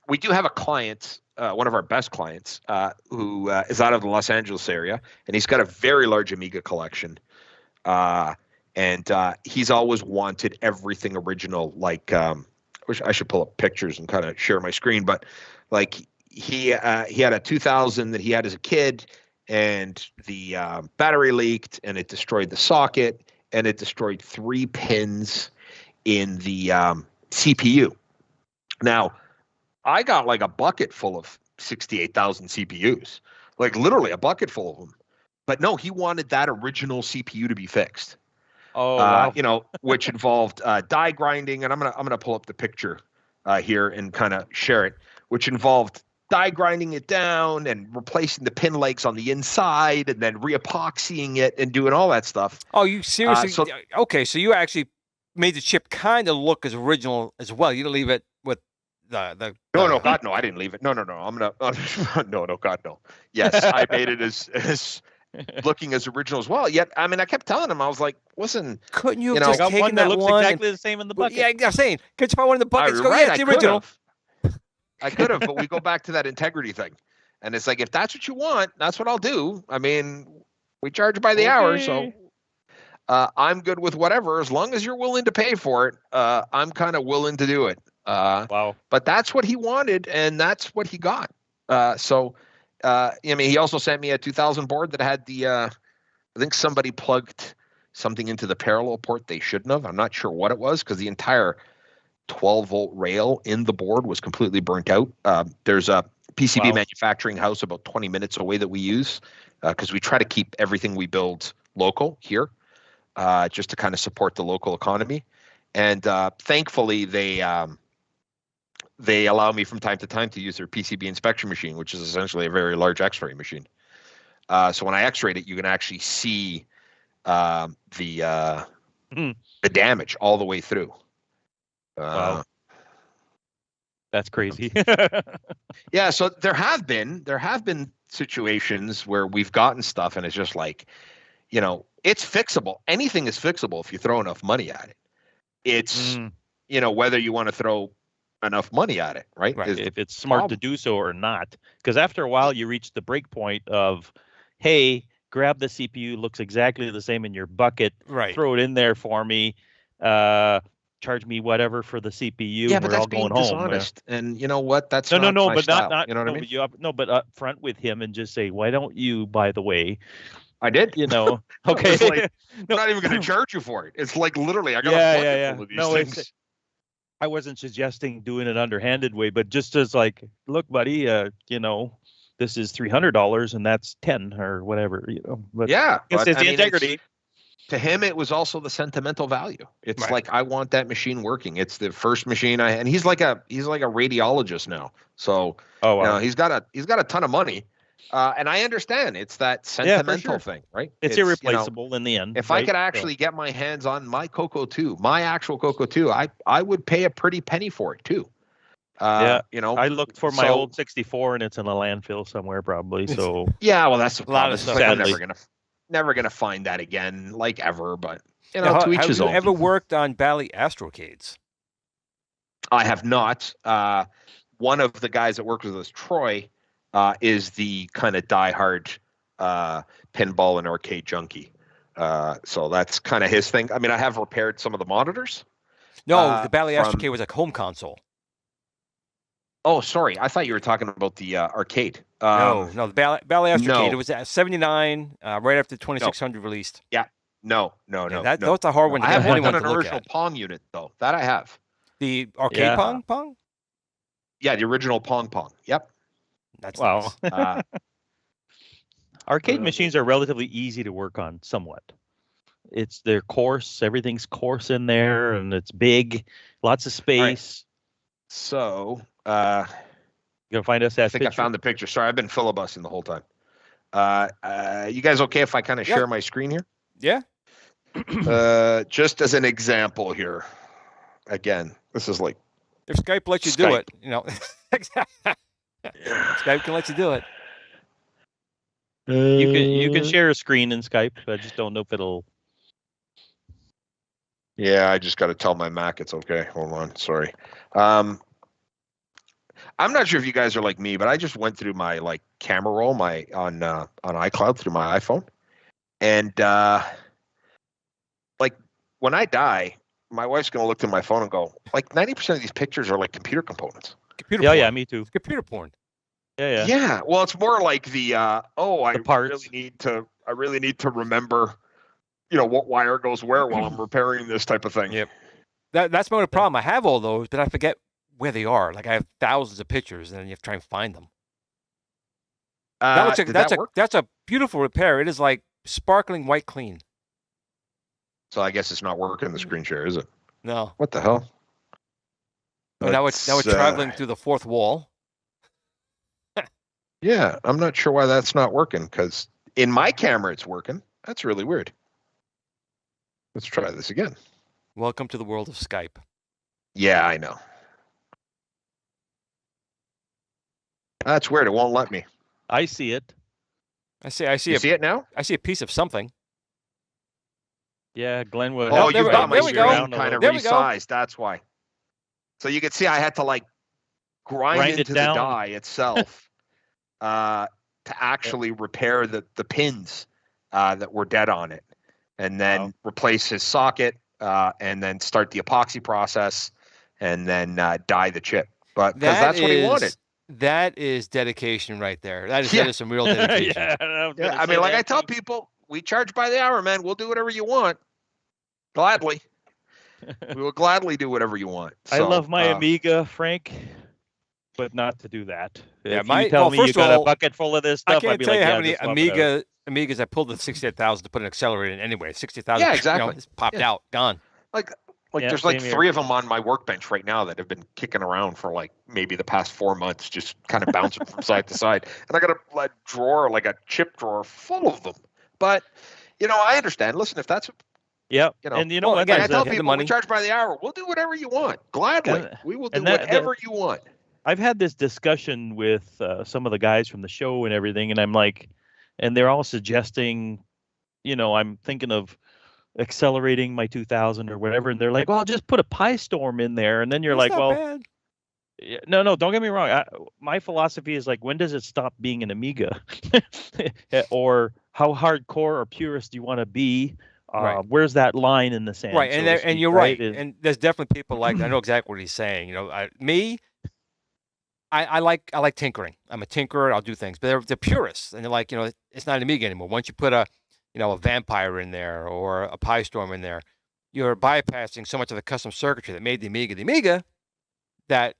We do have a client, one of our best clients, who is out of the Los Angeles area, and he's got a very large Amiga collection. And he's always wanted everything original. Like, I wish I should pull up pictures and kind of share my screen, but like he had a 2000 that he had as a kid, and the battery leaked, and it destroyed the socket, and it destroyed 3 pins in the CPU. Now, I got like a bucket full of 68,000 CPUs, like literally a bucket full of them. But no, he wanted that original CPU to be fixed. Oh, wow. Which involved die grinding, and I'm gonna pull up the picture here and kind of share it, which involved die grinding it down and replacing the pin legs on the inside, and then re-epoxying it and doing all that stuff. Oh, you seriously? Okay, so you actually made the chip kind of look as original as well. You didn't leave it with the No, God, no, I didn't leave it. No. I'm gonna no, God, no. Yes, I made it as looking as original as well. Yet, I mean, I kept telling him, I was like, listen, couldn't you have just got taken one that looks one exactly the same in the bucket? Yeah, I'm saying, could you find one in the buckets? Go, right, yeah, it's the original. I could have, but we go back to that integrity thing. And it's like, if that's what you want, that's what I'll do. I mean, we charge by the hour, so I'm good with whatever. As long as you're willing to pay for it, I'm kind of willing to do it. Wow. But that's what he wanted, and that's what he got. I mean, he also sent me a 2000 board that had the, I think somebody plugged something into the parallel port they shouldn't have. I'm not sure what it was, because the entire 12-volt rail in the board was completely burnt out. There's a PCB manufacturing house about 20 minutes away that we use, because we try to keep everything we build local here, just to kind of support the local economy. And thankfully, they allow me from time to time to use their PCB inspection machine, which is essentially a very large X-ray machine. So when I X-rayed it, you can actually see the damage all the way through. Wow. That's crazy. Yeah, so there have been situations where we've gotten stuff and it's just like, it's fixable. Anything is fixable if you throw enough money at it. It's whether you want to throw enough money at it, right? If it's smart to do so or not. Because after a while, you reach the break point of, hey, grab the CPU, looks exactly the same in your bucket, throw it in there for me, charge me whatever for the CPU. Yeah, and but we're that's all being going dishonest. home. And you know what? That's not my but style. not you know what I mean? But up front with him and just say, why don't you, by the way, I did. You know, It's okay. like, I'm not even going to charge you for it. It's like literally, I got Yeah, a bucket yeah. full of these No, it's- things. I wasn't suggesting doing it underhanded way, but just as like, look, buddy, you know, this is $300 and that's 10 or whatever, you know. But Yeah, it's but the integrity. to him, it was also the sentimental value. It's Right. like I want that machine working. It's the first machine and he's like a radiologist now. So Oh, you know, wow. he's got a ton of money, and I understand it's that sentimental thing, right? It's you know, irreplaceable in the end. if I could actually get my hands on my Coco 2, my actual Coco 2, I would pay a pretty penny for it too. Yeah, you know, I looked for my so- old 64 and it's in a landfill somewhere probably. So yeah, well, that's A lot of stuff. I'm Sadly. never gonna find that again, like ever. But you Now, know, to each have his you own. ever worked on Bally Astrocades? I have not. One of the guys that works with us, Troy, is the kind of diehard pinball and arcade junkie. So that's kind of his thing. I mean, I have repaired some of the monitors. No, the Bally from- Astrocade was a home console. Oh, sorry. I thought you were talking about the arcade. No, the Bally Astrocade. no. It was at 79, right after 2600 released. No. That's a hard one to I get have worked anyone on to an look original at. Pong unit though. That I have. The arcade Yeah. Pong? Yeah, the original Pong. Yep. That's wow. nice. Arcade machines are relatively easy to work on somewhat. They're coarse, everything's coarse in there and it's big, lots of space. So, You gonna find us that I think I found the picture. Sorry, I've been filibustering the whole time. You guys okay if I kind of Yeah. share my screen here? Yeah. Just as an example here. Again, this is like If Skype lets you do Skype. it, you know. Skype can let you do it. You can share a screen in Skype. I just don't know if it'll. Yeah, I just got to tell my Mac it's okay. Hold on, sorry. I'm not sure if you guys are like me, but I just went through my like camera roll on iCloud through my iPhone, and like when I die, my wife's gonna look through my phone and go, like 90% of these pictures are like computer components. Computer Yeah, porn. yeah, me too. It's computer porn. Yeah. Yeah, well, it's more like the I parts. really need to remember, you know, what wire goes where while I'm repairing this type of thing. Yep. That's my only problem. I have all those, but I forget where they are. Like I have thousands of pictures, and then you have to try and find them. That looks like Did that work? that's a beautiful repair. It is like sparkling white clean. So I guess it's not working the screen share, is it? No, What the hell? but now it's traveling through the fourth wall. Yeah, I'm not sure why that's not working because in my camera it's working. That's really weird. Let's try this again. Welcome to the world of Skype. Yeah, I know. That's weird. It won't let me. I see it. I see You see it now? I see a piece of something. Yeah, Glenn would. Oh, there you've we- got my there we go. screen kind of There we go. resized. That's why. So you can see I had to like grind Grind it into the down. die itself to actually repair the pins that were dead on it, and then Wow. replace his socket, and then start the epoxy process, and then dye the chip. But because that's what he wanted. That is dedication right there. That Yeah. is some real dedication. yeah, I was Yeah, gonna I say mean, like that I tell too. people, we charge by the hour, man. We'll do whatever you want. Gladly. We will gladly do whatever you want. I So, love my Amiga, Frank, but not to do that. Yeah, If my- you tell well, me you first of got a all, bucket full of this I stuff, can't I'd be tell like, you yeah, how many just swap it out. Amigas I pulled the 68,000 to put an accelerator in anyway. 60,000. Yeah, exactly. It's popped Yeah. out, gone. Like Yeah, there's like same here. 3 of them on my workbench right now that have been kicking around for like maybe the past 4 months, just kind of bouncing from side to side. And I got a drawer, like a chip drawer full of them. But you know, I understand. Listen, if that's Yep. you know, And you know well, what? again, I there's tell a- the people, money. we charge by the hour. We'll do whatever you want. Gladly, And- we will do and that- whatever you want. I've had this discussion with some of the guys from the show and everything, and I'm like, and they're all suggesting, you know, I'm thinking of accelerating my 2000 or whatever, and they're like, well, just put a Pi Storm in there, and then you're That's like, not well, bad. yeah, no, don't get me wrong. My philosophy is like, when does it stop being an Amiga? Or how hardcore or purist do you want to be? Right. Where's that line in the sand? Right, so and to and speak, you're right. Is- And there's definitely people like I know exactly what he's saying. You know, I like tinkering. I'm a tinkerer. I'll do things, but they're purists, and they're like, you know, it's not an Amiga anymore. Once you put a a Vampire in there or a Pi Storm in there, you're bypassing so much of the custom circuitry that made the Amiga that,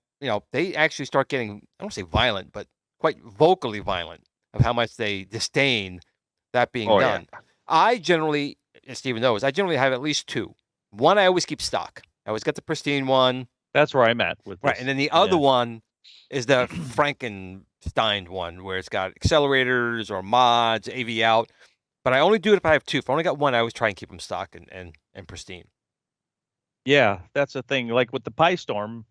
they actually start getting, I don't want to say violent, but quite vocally violent of how much they disdain that being done. Yeah. I generally, as Steven knows, I generally have at least two. One I always keep stock. I always get the pristine one. That's where I'm at with this. Right, and then the other one is the Frankenstein one, where it's got accelerators or mods, AV out. But I only do it if I have two. If I only got one, I always try and keep them stock and pristine. Yeah, that's the thing. Like with the Pi Storm,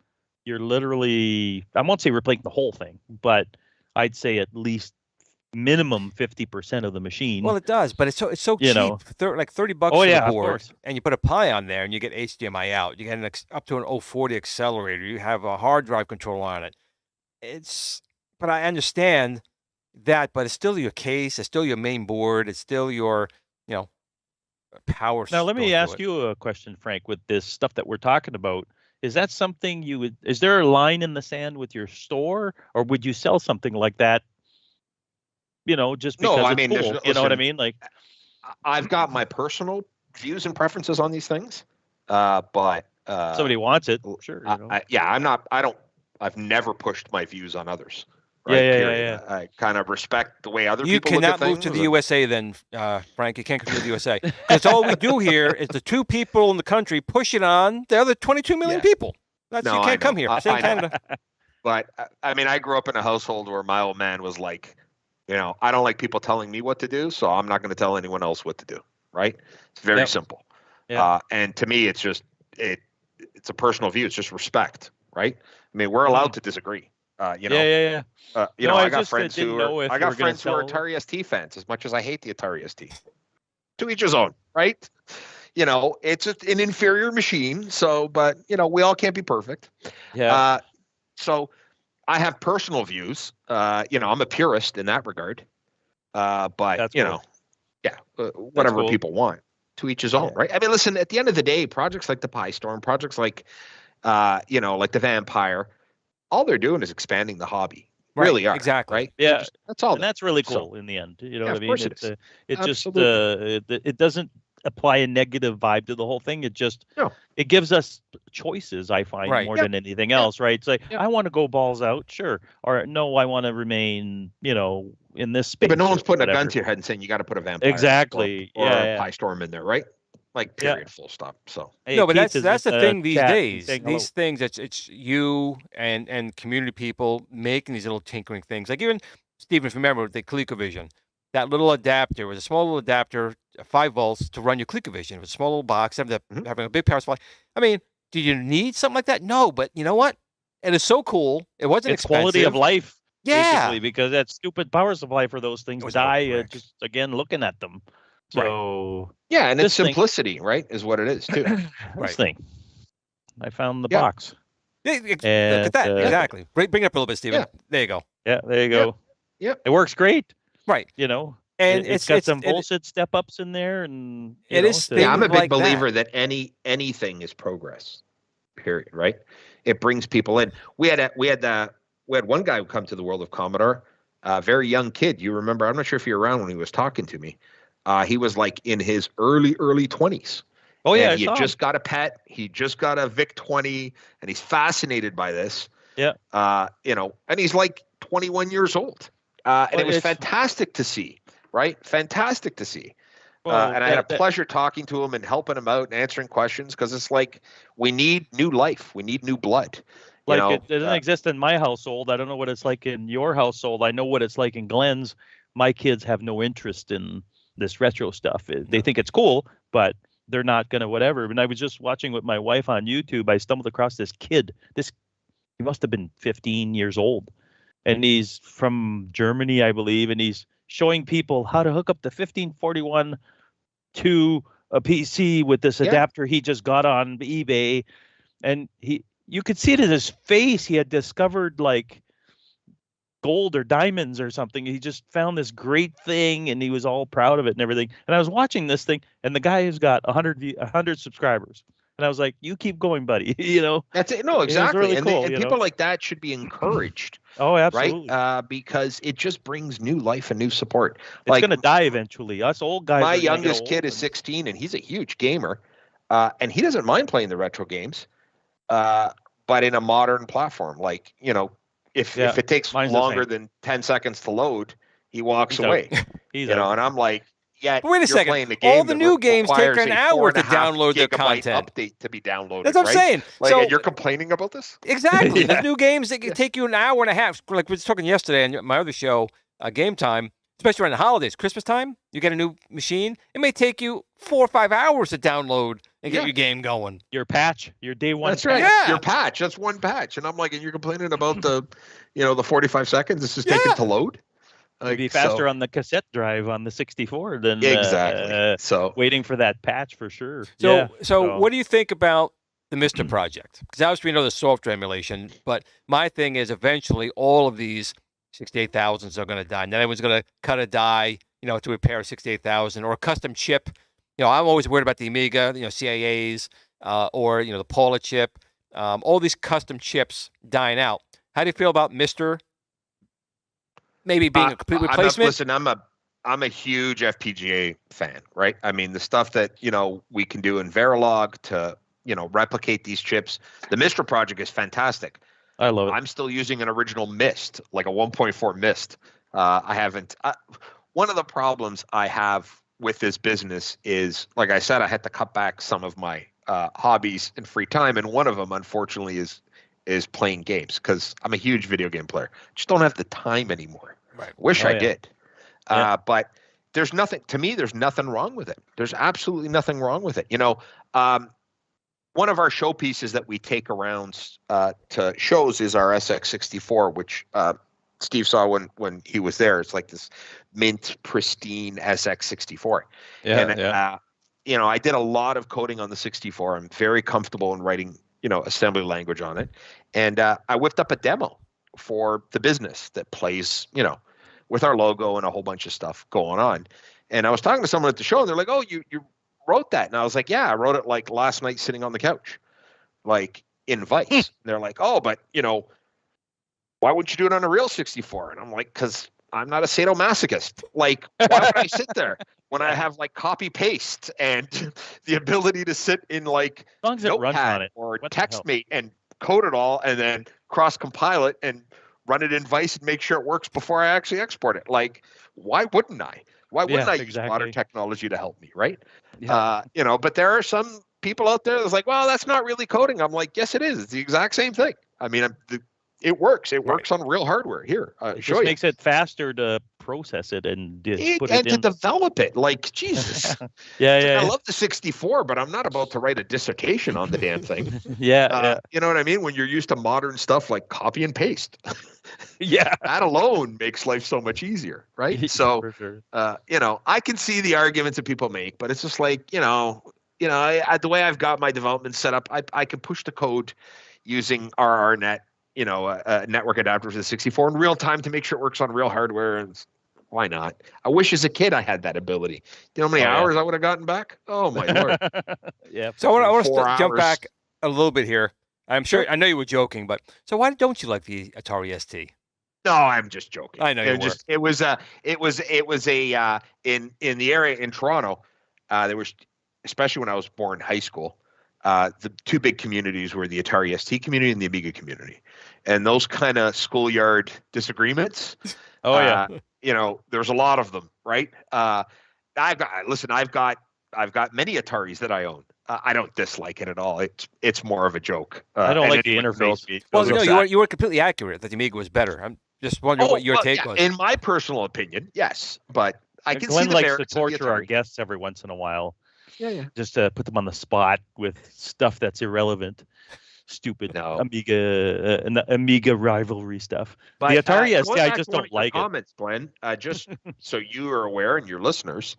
you're literally, I won't say replacing the whole thing, but I'd say at least minimum 50% of the machine. Well, it does, but it's so cheap. Like $30 for the board, and you put a Pi on there, and you get HDMI out. You get up to an 040 accelerator. You have a hard drive controller on it. But I understand that, but it's still your case. It's still your main board. It's still your, power. Now, let me ask you a question, Frank. With this stuff that we're talking about, is that something you would? Is there a line in the sand with your store, or would you sell something like that? Just because it's cool. You know what I mean? Like, I've got my personal views and preferences on these things, but somebody wants it, sure. I've never pushed my views on others. Right? Yeah. I kind of respect the way other people look at things. You cannot move to the USA then, Frank. You can't come to the USA. Because all we do here is the two people in the country push it on the other 22 million people. You can't come here. Same Canada. But, I grew up in a household where my old man was like, I don't like people telling me what to do, so I'm not going to tell anyone else what to do. Right? It's very simple. Yeah. And to me, it's just it's a personal view. It's just respect. Right? We're allowed to disagree. I got friends who are Atari ST fans, as much as I hate the Atari ST. To each his own, right? It's an inferior machine. So, but we all can't be perfect. Yeah. So I have personal views. I'm a purist in that regard. But that's cool. whatever people want. To each his own, right? Listen. At the end of the day, projects like the Pi Storm, projects like, like the Vampire, all they're doing is expanding the hobby. Really are. Exactly. Right? Yeah. That's all. And that's really cool in the end. You know what I mean? Of course it just it doesn't apply a negative vibe to the whole thing. It just it gives us choices, I find, more than anything else, right? It's like, I want to go balls out, sure. Or no, I want to remain, in this space. But no one's putting a gun to your head and saying you got to put a Vampire or a Pi Storm in there, right? Like, period, full stop. So no, but that's the thing these days. These things, it's you and community people making these little tinkering things. Like even Steven, if you remember the ColecoVision, that little adapter was a small little adapter, 5 volts to run your ColecoVision. It was a small little box, having a big power supply. Do you need something like that? No, but you know what? It is so cool. It wasn't expensive. Quality of life. Yeah, basically, because that stupid power supply for those things die just again looking at them. So and it's simplicity, right? Is what it is too. This thing, I found the box. Look at that, exactly. Bring it up a little bit, Steven. There you go. Yeah, there you go. Yeah, it works great. Right. And it's got some bullshit step ups in there, and I'm a big believer that anything is progress. Period. Right. It brings people in. We had one guy who come to the world of Commodore, a very young kid. You remember? I'm not sure if you're around when he was talking to me. He was like in his early 20s. Oh yeah, he had just got a pet. He just got a VIC-20, and he's fascinated by this. Yeah. And he's like 21 years old. And it was fantastic to see. Right, fantastic to see. And I had a pleasure talking to him and helping him out and answering questions, because it's like we need new life, we need new blood. It doesn't exist in my household. I don't know what it's like in your household. I know what it's like in Glenn's. My kids have no interest in this retro stuff. They think it's cool, but they're not gonna whatever. And I was just watching with my wife on YouTube. I stumbled across this kid. He must have been 15 years old, and he's from Germany, I believe, and he's showing people how to hook up the 1541 to a PC with this adapter he just got on eBay. And you could see it in his face. He had discovered like gold or diamonds or something. He just found this great thing, and he was all proud of it and everything. And I was watching this thing, and the guy has got 100 subscribers. And I was like, "You keep going, buddy." That's it. No, was exactly. really and cool, and people like that should be encouraged, Oh, absolutely. right? Because it just brings new life and new support. It's Like going to die eventually. Us old guys. my are gonna get youngest old kid is and- 16, and he's a huge gamer, and he doesn't mind playing the retro games, but in a modern platform. Like, if it takes mine's the longer same. than 10 seconds to load, he walks He's out. away. He's out. And I'm like, yeah, Wait a you're second. playing the game All the that new games take requires an a hour to 4.5 download their gigabyte content. update to be downloaded. That's what I'm right? saying. Like, So and you're complaining about this? exactly. Yeah. There's new games that can take you an hour and a half. Like we were talking yesterday on my other show, Game Time, especially around the holidays, Christmas time, you get a new machine. It may take you 4 or 5 hours to download and get your game going. Your patch, your day one. That's right. Yeah. Your patch. That's one patch. And I'm like, and you're complaining about the 45 seconds this is taking to load? It'd be faster on the cassette drive on the 64 than exactly. So waiting for that patch for sure. So what do you think about the Mr. project? Because obviously we know the software emulation, but my thing is eventually all of these 68,000s are going to die. Not everyone's going to cut a die, to repair a 68,000 or a custom chip. I'm always worried about the Amiga, CIAs, or the Paula chip. All these custom chips dying out. How do you feel about Mr. maybe being a complete replacement? I'm a huge FPGA fan, right? I mean, the stuff that we can do in Verilog to replicate these chips. The Mr. project is fantastic. I love it. I'm still using an original MIST, like a 1.4 MIST. I haven't. One of the problems I have with this business is, like I said, I had to cut back some of my hobbies and free time, and one of them, unfortunately, is playing games because I'm a huge video game player. Just don't have the time anymore. Right. Wish I yeah. did. But there's nothing wrong with it. There's absolutely nothing wrong with it. One of our showpieces that we take around to shows is our SX64, which Steve saw when he was there. It's like this mint pristine SX64. I did a lot of coding on the 64. I'm very comfortable in writing, assembly language on it. And I whipped up a demo for the business that plays, with our logo and a whole bunch of stuff going on. And I was talking to someone at the show, and they're like, "Oh, you wrote that?" And I was like, "Yeah, I wrote it like last night sitting on the couch, like in Vice." And they're like, "Oh, but why wouldn't you do it on a real 64?" And I'm like, "Because I'm not a sadomasochist. Like, why would I sit there when I have like copy paste and the ability to sit in like as long as it runs on it or TextMate and code it all and then cross compile it and run it in Vice and make sure it works before I actually export it? Like, why wouldn't I? Why wouldn't I use modern technology to help me, right? Yeah. But there are some people out there that's like, well, that's not really coding. I'm like, yes, it is. It's the exact same thing. I mean, it works. It works on real hardware. Here, it just makes it faster to process it and put it in. To develop it. Like, Jesus. I love the 64, but I'm not about to write a dissertation on the damn thing. You know what I mean? When you're used to modern stuff like copy and paste. That alone makes life so much easier, right? So, for sure. I can see the arguments that people make, but it's just like, the way I've got my development set up, I can push the code using RRNet, a network adapter for the 64 in real time to make sure it works on real hardware. And why not? I wish as a kid I had that ability. You know how many hours I would have gotten back? Oh my Lord. So I want to jump back a little bit here. I know you were joking, but so why don't you like the Atari ST? No, I'm just joking. I know you were. It was in the area in Toronto. There was, especially when I was born in high school, the two big communities were the Atari ST community and the Amiga community, and those kind of schoolyard disagreements. There's a lot of them, right? I've got many Ataris that I own. I don't dislike it at all. It's more of a joke. I don't like the interface. Well, no, you were completely accurate that the Amiga was better. I'm just wondering what your take was. In my personal opinion, yes, but I can Glenn see the likes merits to torture of our guests every once in a while. Yeah. Just to put them on the spot with stuff that's irrelevant. Stupid Amiga rivalry stuff. But, the Atari ST, I just don't like it. Comments, Glenn. Just so you are aware and your listeners,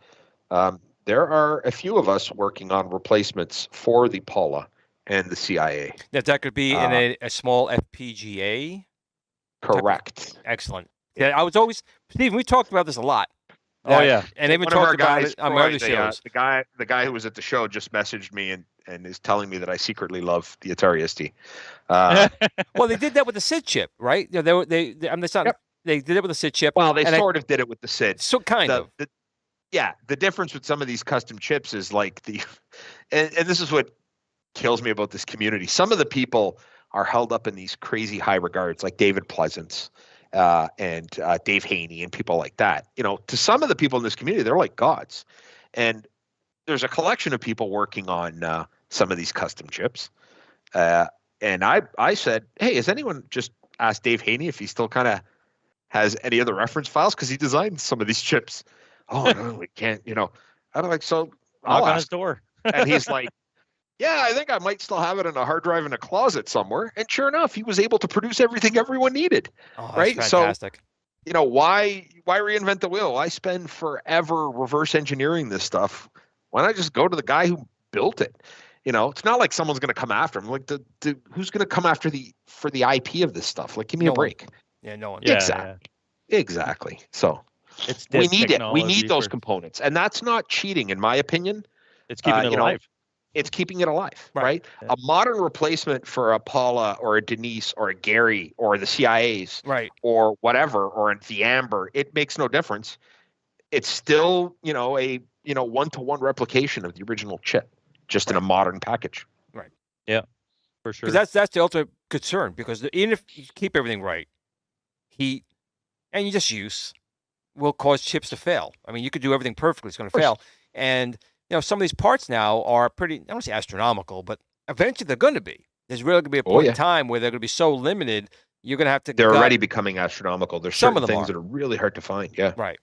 there are a few of us working on replacements for the Paula and the CIA. That could be in a small FPGA. Correct. Excellent. Yeah, I was always, Steve, we talked about this a lot. Oh yeah. And even One of our talked about guys, it on Troy, my other shows. the guy who was at the show just messaged me and is telling me that I secretly love the Atari ST. Well, they did that with the SID chip, right? You know, they I mean, it's not, Yep. they did it with the SID chip. Well, they and sort of did it with the SID. So kind of. Yeah, the difference with some of these custom chips is like and this is what kills me about this community. Some of the people are held up in these crazy high regards, like David Pleasance and Dave Haney and people like that. You know, to some of the people in this community, they're like gods. And there's a collection of people working on some of these custom chips. And I said, hey, has anyone just asked Dave Haney if he still kind of has any other reference files? Because he designed some of these chips. Oh, no, we can't, you know. I'm like, so I'll Knock on ask. his door. And he's like, yeah, I think I might still have it in a hard drive in a closet somewhere. And sure enough, he was able to produce everything everyone needed. Oh, that's right? fantastic. So, you know, why reinvent the wheel? I spend forever reverse engineering this stuff. Why not just go to the guy who built it? You know, it's not like someone's going to come after him. Like, who's going to come after for the IP of this stuff? Like, give me a break. Yeah, no one. Yeah, exactly. So we need it. We need those components, and that's not cheating, in my opinion. It's keeping it alive. It's keeping it alive, right? Yeah. A modern replacement for a Paula or a Denise or a Gary or the CIAs, right, or whatever, or the Amber, it makes no difference. It's still, you know, a one-to-one replication of the original chip, just in a modern package. Right. Yeah, for sure. Because that's the ultimate concern. Because even if you keep everything right, heat and you just use will cause chips to fail. I mean, you could do everything perfectly; it's going to fail. And you know, some of these parts now are pretty, I don't want to say astronomical, but eventually they're going to be. There's really going to be a point in time where they're going to be so limited, you're going to have to. They're already becoming astronomical. There's certain things that are really hard to find. Yeah. Right.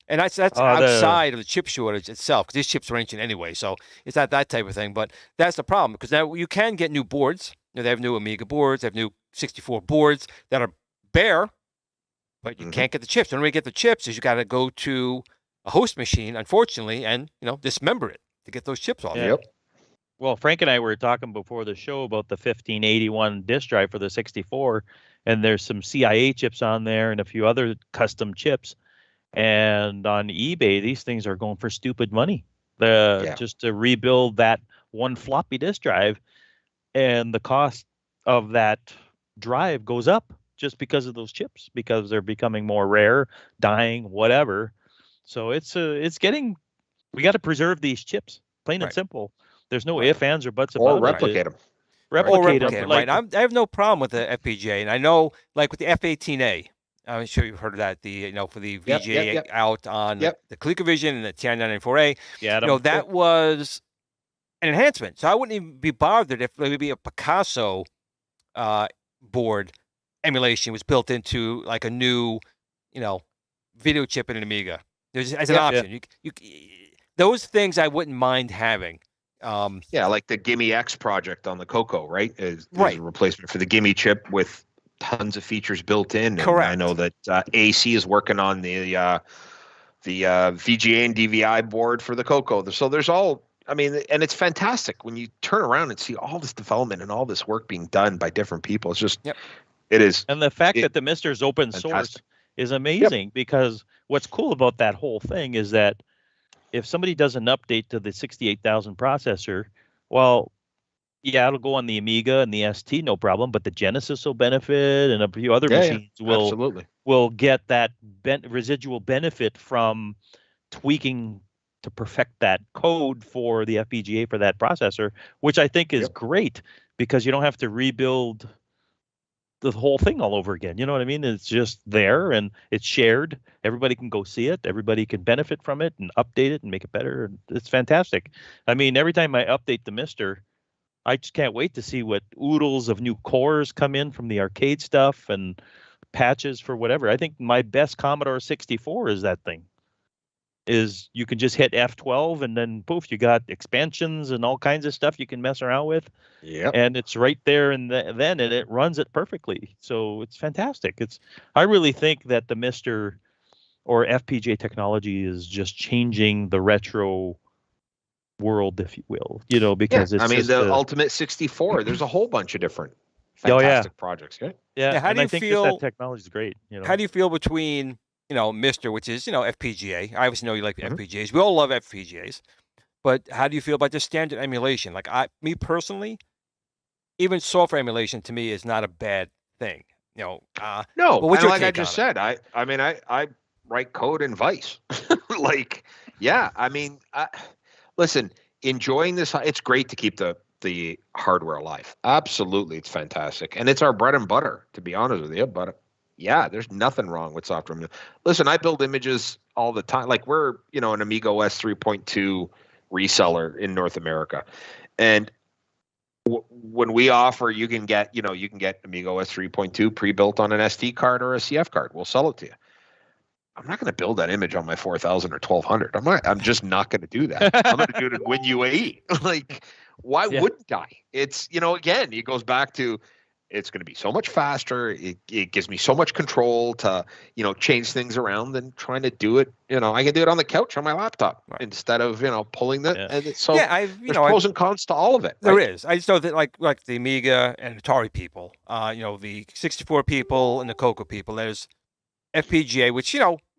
And that's outside of the chip shortage itself, because these chips are ancient anyway, so it's not that type of thing. But that's the problem, because now you can get new boards. You know, they have new Amiga boards, they have new 64 boards that are bare, but you can't get the chips. The only way to get the chips is you got to go to a host machine, unfortunately, and dismember it to get those chips off. Yep. Well, Frank and I were talking before the show about the 1581 disk drive for the 64, and there's some CIA chips on there and a few other custom chips. And on eBay, these things are going for stupid money. Just to rebuild that one floppy disk drive, and the cost of that drive goes up just because of those chips, because they're becoming more rare, dying, whatever. So it's getting. We got to preserve these chips, plain and simple. There's no ifs, ands, or buts about it. Or replicate them. Replicate them. Right. I have no problem with the FPGA, and I know, like with the F18A. I'm sure you've heard of that. For the VGA out on the ColecoVision and the TI-994A. Yeah. That was an enhancement. So I wouldn't even be bothered if maybe a Picasso board emulation was built into like a new, video chip in an Amiga. There's as an option. You those things I wouldn't mind having. Like the Gimme X project on the Coco, right? Is a replacement for the Gimme chip with tons of features built in. Correct. And I know that AC is working on the VGA and DVI board for the Coco. So there's all. I mean, and it's fantastic when you turn around and see all this development and all this work being done by different people. It's just, it is. And the fact that the Mister is open source is amazing, because what's cool about that whole thing is that if somebody does an update to the 68,000 processor, well, it'll go on the Amiga and the ST, no problem, but the Genesis will benefit, and a few other machines will get that residual benefit from tweaking to perfect that code for the FPGA for that processor, which I think is great, because you don't have to rebuild the whole thing all over again. You know what I mean? It's just there and it's shared. Everybody can go see it. Everybody can benefit from it and update it and make it better. It's fantastic. I mean, every time I update the Mister, I just can't wait to see what oodles of new cores come in from the arcade stuff and patches for whatever. I think my best Commodore 64 is that thing. Is you can just hit F12 and then poof, you got expansions and all kinds of stuff you can mess around with. Yeah. And it's right there and then and it runs it perfectly. So it's fantastic. I really think that the Mister or FPGA technology is just changing the retro world, if you will, because it's the Ultimate 64, there's a whole bunch of different fantastic projects. Yeah. How do you feel that technology is great? How do you feel between Mister, which is FPGA. I obviously know you like Mhm. FPGAs. We all love FPGAs. But how do you feel about just standard emulation? Like me personally, even software emulation to me is not a bad thing. No, but what's and your like I take just on it? said, I mean, I write code in Vice. Like, yeah, I mean, listen, enjoying this, it's great to keep the hardware alive. Absolutely, it's fantastic, and it's our bread and butter, to be honest with you. But yeah, there's nothing wrong with software. Listen, I build images all the time. Like we're an Amiga OS 3.2 reseller in North America, and when we offer, you can get Amiga OS 3.2 pre-built on an SD card or a CF card. We'll sell it to you. I'm not going to build that image on my 4000 or 1200. I'm just not going to do that. I'm going to do it in WinUAE. Like, why wouldn't I? It's, again, it goes back to, it's going to be so much faster. It gives me so much control to, change things around than trying to do it. I can do it on the couch on my laptop instead of, pulling the. And so there's pros and cons to all of it. There is. I just know that like the Amiga and Atari people, the 64 people and the Coco people, there's FPGA, which,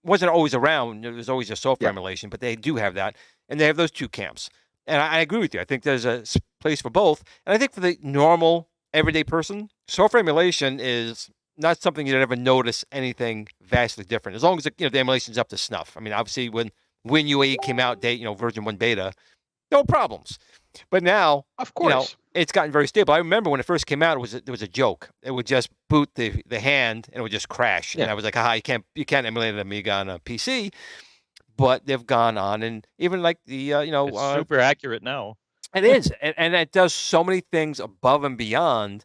wasn't always around. There was always a software emulation, but they do have that. And they have those two camps. And I agree with you. I think there's a place for both. And I think for the normal, everyday person, software emulation is not something you'd ever notice anything vastly different. As long as, the emulation's up to snuff. I mean, obviously, when WinUAE came out, version 1 beta, no problems. But now, of course, it's gotten very stable. I remember when it first came out, it was a joke. It would just boot the hand and it would just crash. And I was like, you can't emulate an Amiga on a PC. But they've gone on, and even like the it's super accurate now. It is, and it does so many things above and beyond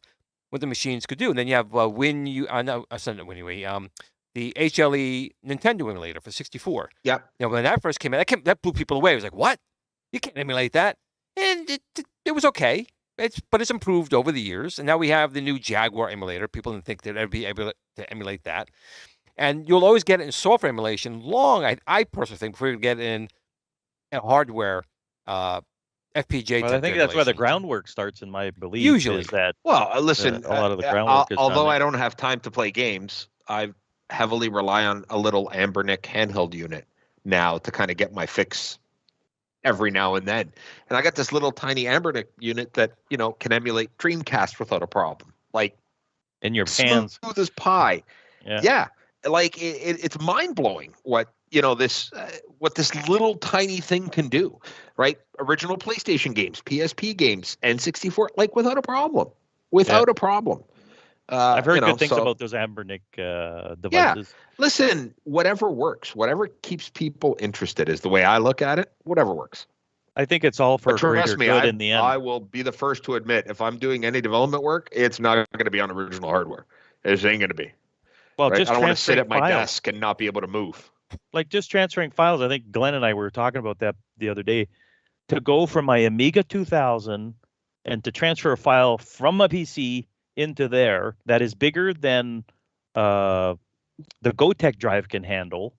what the machines could do. And then you have the HLE Nintendo emulator for 64. Yeah. When that first came out, that blew people away. It was like, what? You can't emulate that. And it was okay. But it's improved over the years. And now we have the new Jaguar emulator. People didn't think they'd ever be able to emulate that. And you'll always get it in software emulation I personally think, before you get it in hardware FPGA. Well, I think that's where the groundwork starts, in my belief. Usually. Is that, listen, a lot of the groundwork is although done I don't have time to play games, I heavily rely on a little Ambernick handheld unit now to kind of get my fix every now and then. And I got this little tiny Ambernick unit that, can emulate Dreamcast without a problem. Like, in your pants. Smooth as pie. Yeah. Like it's mind blowing what what this little tiny thing can do, right? Original PlayStation games, PSP games, N64, like without a problem. Without a problem. I've heard good things about those Ambernick devices. Yeah. Listen, whatever works, whatever keeps people interested is the way I look at it. Whatever works. I think it's all for greater good in the end. I will be the first to admit, if I'm doing any development work, it's not going to be on original hardware. It ain't going to be. Well, right? just I don't want to sit at my files. desk and not be able to move. Like just transferring files. I think Glenn and I were talking about that the other day. To go from my Amiga 2000 and to transfer a file from a PC into there that is bigger than the GoTech drive can handle.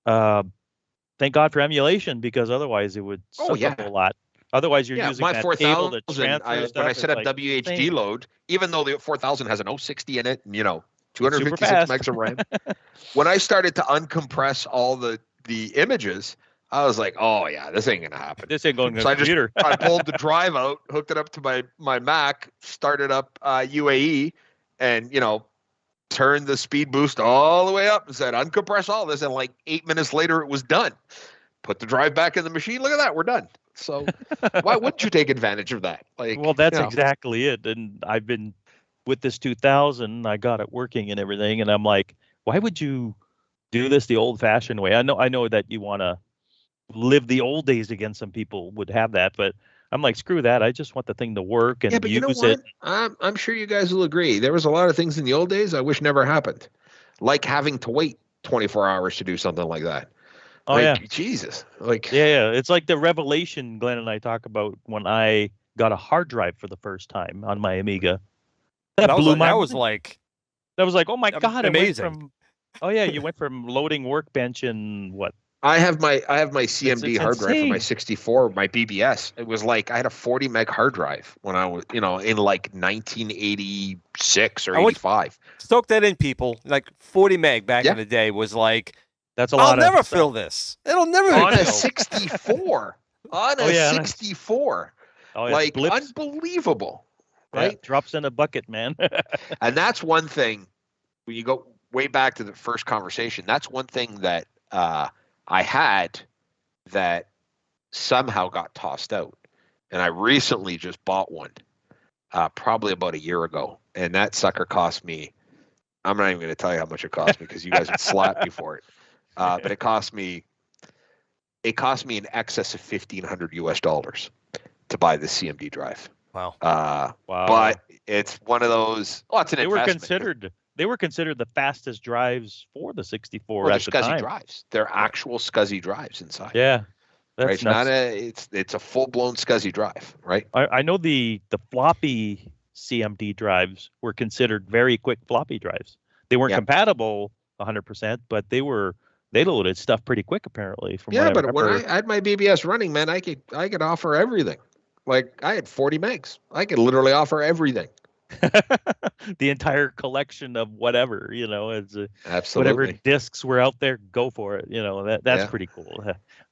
Thank God for emulation, because otherwise it would suck up a lot. Otherwise, you're using my that 4000. cable to transfer stuff. When I set up WHD load, even though the 4000 has an 060 in it, and 256 megs of RAM. When I started to uncompress all the images, I was like, "Oh yeah, this ain't gonna happen. This ain't going to the computer." I pulled the drive out, hooked it up to my Mac, started up UAE, and turned the speed boost all the way up and said, "Uncompress all this." And like 8 minutes later, it was done. Put the drive back in the machine. Look at that, we're done. So why wouldn't you take advantage of that? Like, well, that's exactly it. And I've been with this 2000, I got it working and everything, and I'm like, why would you do this the old-fashioned way? I know that you want to live the old days again. Some people would have that, but I'm like, screw that. I just want the thing to work and but use it. I'm sure you guys will agree. There was a lot of things in the old days I wish never happened, like having to wait 24 hours to do something like that. Oh, yeah. Jesus. Like, yeah. It's like the revelation Glenn and I talk about when I got a hard drive for the first time on my Amiga. That blew my mind. That was like, oh my God. Amazing. You went from loading Workbench in I have my CMD it's hard drive for my insane. 64, my BBS. It was like I had a 40 meg hard drive when I was, in like 1986 or I want- 85. Soak that in, people. Like 40 meg back Yeah. in the day was like, That's a I'll lot never of fill this. It'll never On be a filled. 64. On Oh, a yeah. 64. Oh, yeah. Like Blips. unbelievable. Yeah, Right? drops in a bucket, man. And that's one thing when you go way back to the first conversation, that's one thing that I had that somehow got tossed out. And I recently just bought one, probably about a year ago. And that sucker cost me, I'm not even going to tell you how much it cost me because you guys would slap me for it. But it cost me in excess of $1,500 US to buy this CMD drive. Wow. Wow. But it's one of those, it's an they were investment. considered the fastest drives for the 64 Well, at they're the SCSI time. drives. They're actual SCSI drives inside. Yeah. That's Right? It's nuts. not it's a full-blown SCSI drive, right? I know the floppy CMD drives were considered very quick floppy drives. They weren't Yeah. compatible 100%, but they loaded stuff pretty quick apparently. From Yeah, what but I when remember. I had my BBS running, man, I could offer everything. Like I had 40 megs. I could literally offer everything. The entire collection of whatever, it's Absolutely. whatever discs were out there, go for it. That's Yeah. pretty cool.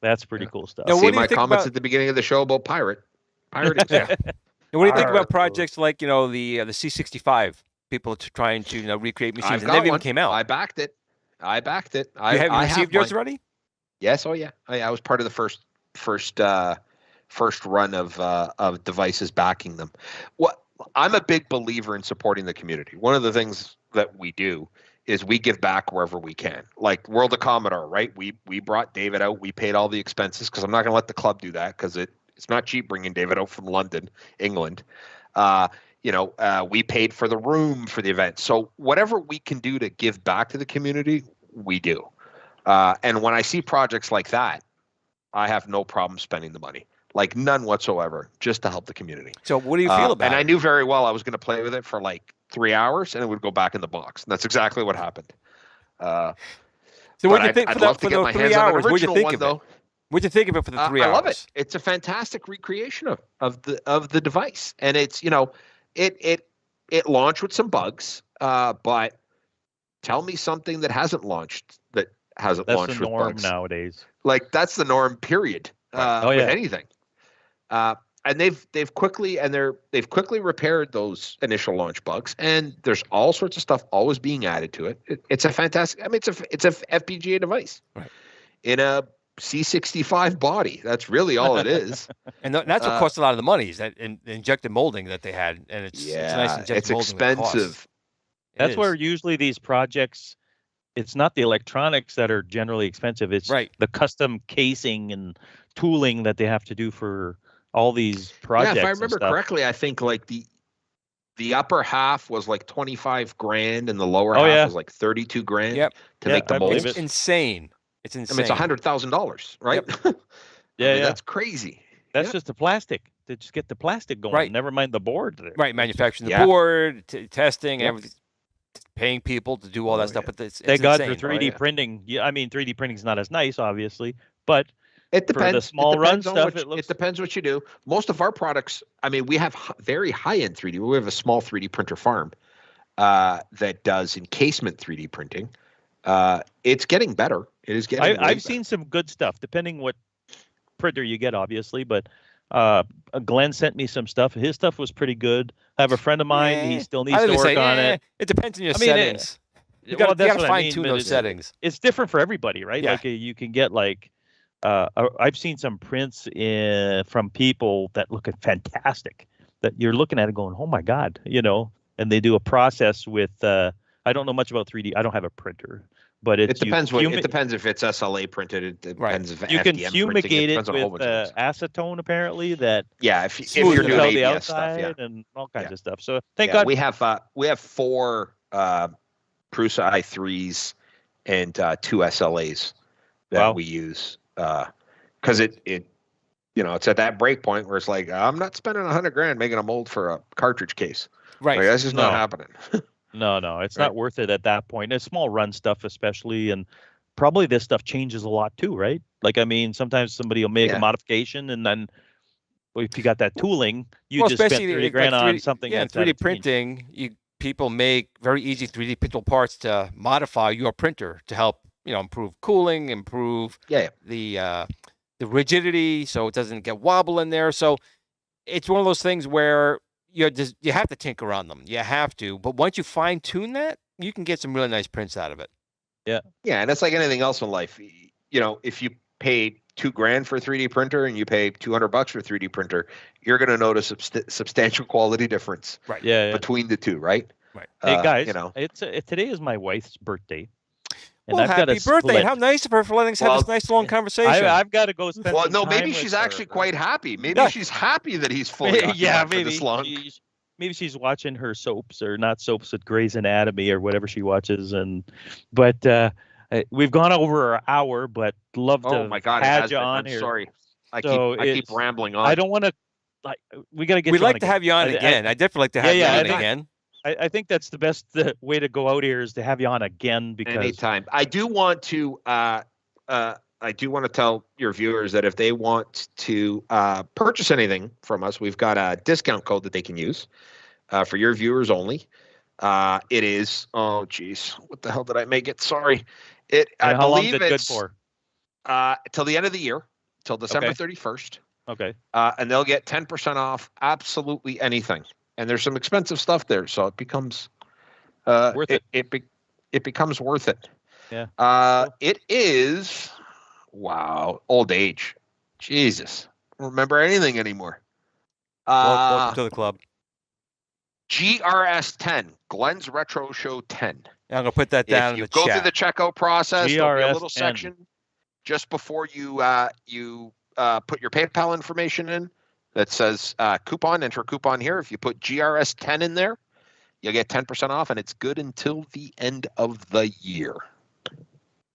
That's pretty cool stuff. Now, See what do you my think comments about- at the beginning of the show about pirating. Yeah. And what do you think Arr. about projects like, the C65? People trying to recreate machines I've and got never even one. came out. I backed it. You haven't I received have yours mine. already? Yes. Oh yeah. I was part of the first run of devices backing them. I'm a big believer in supporting the community. One of the things that we do is we give back wherever we can. Like World of Commodore, right? We brought David out. We paid all the expenses because I'm not going to let the club do that because it's not cheap bringing David out from London, England. We paid for the room for the event. So whatever we can do to give back to the community, we do. And when I see projects like that, I have no problem spending the money. Like none whatsoever, just to help the community. So what do you feel about and it? I knew very well I was going to play with it for like 3 hours and it would go back in the box. And that's exactly what happened. So what do you think I'd for love to those get my 3 hands on an hours? What do you original think one, of though. it? What do you think of it for the 3 hours? I love it. It's a fantastic recreation of the device. And it's, it launched with some bugs, but tell me something that hasn't launched that hasn't That's launched the with norm bugs. nowadays. Like that's the norm, period. Oh, with yeah. anything. And they've quickly repaired those initial launch bugs, and there's all sorts of stuff always being added to it. It's a fantastic. I mean, it's a FPGA device in a C65 body. That's really all it is. And that's what cost a lot of the money is that injected molding that they had, and it's nice injected it's molding that costs. expensive. That's where usually these projects, it's not the electronics that are generally expensive. It's the custom casing and tooling that they have to do for all these projects. Yeah, if I remember correctly, I think like the upper half was like 25 grand and the lower half was like 32 grand to make the molds. It's insane. It's insane. I mean, it's $100,000, right? Yep. That's crazy. That's just the plastic. To just get the plastic going. Right. Never mind the board. Right, manufacturing the board, testing, everything, paying people to do all that stuff. But Thank God for insane. 3D printing. Yeah, I mean, 3D printing is not as nice, obviously, but it depends. For the small run stuff, it depends what you do. Most of our products, I mean, we have very high-end 3D. We have a small 3D printer farm that does encasement 3D printing. It's getting better. It is getting I've seen some good stuff, depending what printer you get, obviously, but Glenn sent me some stuff. His stuff was pretty good. I have a friend of mine. He still needs to work on it. It depends on your settings. You got to fine-tune those settings. It's different for everybody, right? Yeah. Like you can get like, I've seen some prints from people that look fantastic that you're looking at it going, oh my God, and they do a process with, I don't know much about 3D. I don't have a printer, but it depends it depends if it's SLA printed. It depends if you FDM can printing. fumigate It depends on a whole with bunch of things. acetone apparently that if you're doing out the ABS outside stuff, and all kinds of stuff. So thank God we have 4 Prusa i3s and 2 SLAs that we use because it's at that break point where it's like I'm not spending $100,000 making a mold for a cartridge case. Right, like, that's just not happening. No, it's not worth it at that point. It's small run stuff, especially, and probably this stuff changes a lot too, right? Like, I mean, sometimes somebody will make a modification, and then if you got that tooling, you just spent 30 grand on something that's 3D printing. People make very easy 3D printable parts to modify your printer to help improve cooling, improve the rigidity, so it doesn't get wobble in there. So it's one of those things where you have to tinker on them. You have to, but once you fine tune that, you can get some really nice prints out of it. Yeah, and it's like anything else in life. If you pay $2,000 for a 3D printer and you pay $200 for a 3D printer, you're going to notice substantial quality difference. Right. Between the two, right? Right. Hey guys, today is my wife's birthday. And I've happy birthday! How nice of her for letting us have this nice long conversation. I've got to go spend. Well, no, maybe she's actually quite happy. Maybe she's happy that he's fully occupied for this long. Maybe she's watching her soaps, or not soaps, at Grey's Anatomy or whatever she watches. But we've gone over an hour, but love to have you on here. Sorry, I keep rambling on. I don't want to. We got to get. We'd like to have you on again. I'd definitely like to have you on again. I think that's the best way to go out here is to have you on again, because anytime. I do want to tell your viewers that if they want to purchase anything from us, we've got a discount code that they can use for your viewers only. It is what the hell did I make it? Sorry. I believe it's good for till the end of the year, till December 31st. Okay. And they'll get 10% off absolutely anything. And there's some expensive stuff there, so it becomes worth it. It becomes worth it. Yeah. It is old age. Jesus, I don't remember anything anymore. Welcome to the club. GRS 10, Glenn's Retro Show 10. I'm gonna put that down in the chat. If you go through the checkout process, there'll be a little 10. section just before you put your PayPal information in. That says coupon, enter coupon here. If you put GRS 10 in there, you'll get 10% off, and it's good until the end of the year.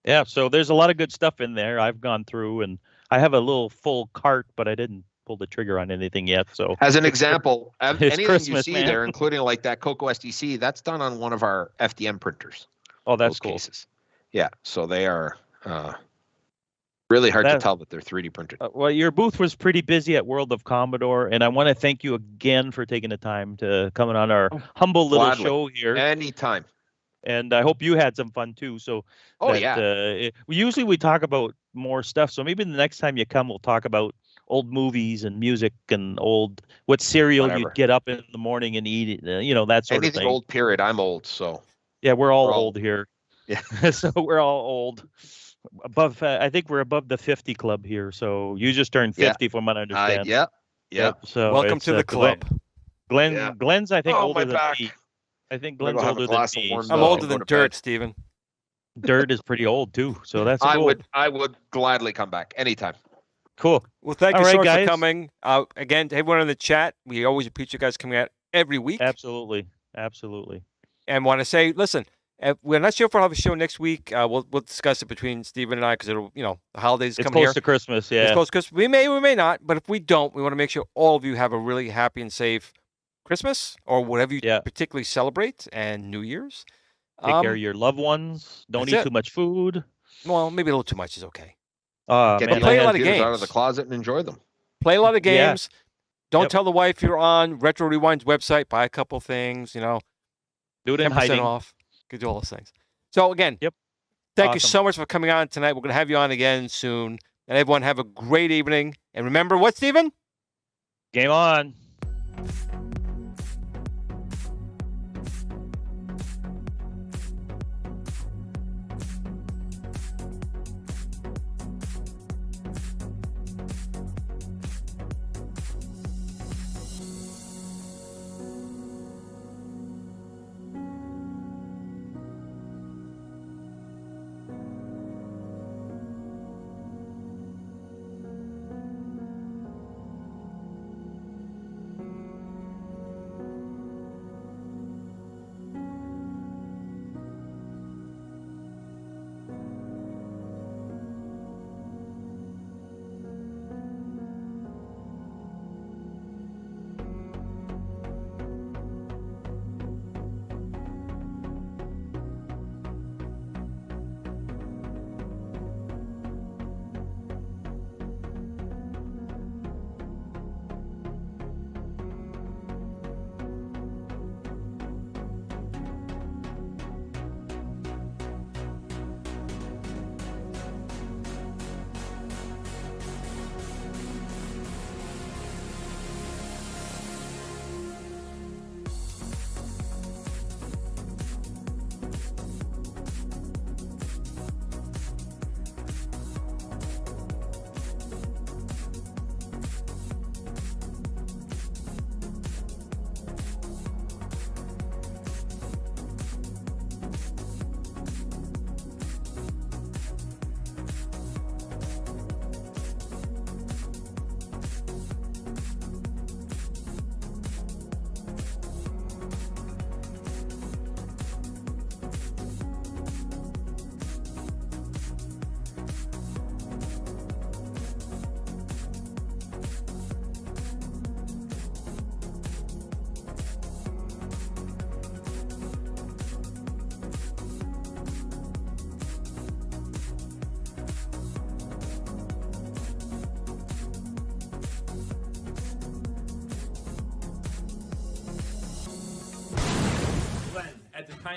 Yeah, so there's a lot of good stuff in there. I've gone through, and I have a little full cart, but I didn't pull the trigger on anything yet. So as an example, anything Christmas, you see there, including like that Coco SDC, that's done on one of our FDM printers. Oh, that's cool. Cases. Yeah, so they are really hard to tell that they're 3D printed. Well, your booth was pretty busy at World of Commodore, and I want to thank you again for taking the time to come on our humble little show here. Anytime. And I hope you had some fun too. So, usually we talk about more stuff. So maybe the next time you come, we'll talk about old movies and music and what cereal you'd get up in the morning and eat. That sort of thing. Anything old period. I'm old, so. Yeah, we're all old here. Yeah. So we're all old. Above, I think we're above the 50 club here. So you just turned 50, from what I understand. Yep. So welcome to the club. Glenn's, I think, older than me. I think Glenn's older than me. I'm older than Dirt, Steven. Dirt is pretty old too. So that's cool. I would gladly come back anytime. Cool. Well, thank you so much for coming. Again, to everyone in the chat, we always appreciate you guys coming out every week. Absolutely. And want to say, listen. We're not sure if we'll have a show next week. We'll discuss it between Steven and I, because it'll, the holidays coming here. It's close to Christmas, yeah. It's close to Christmas. We may not, but if we don't, we want to make sure all of you have a really happy and safe Christmas or whatever you particularly celebrate, and New Year's. Take care of your loved ones. Don't eat too much food. Well, maybe a little too much is okay. Play a lot of games out of the closet and enjoy them. Play a lot of games. Don't tell the wife you're on Retro Rewind's website. Buy a couple things. Do it in hiding. Off. Could do all those things. So again, thank you so much for coming on tonight. We're going to have you on again soon. And everyone have a great evening. And remember what, Steven? Game on.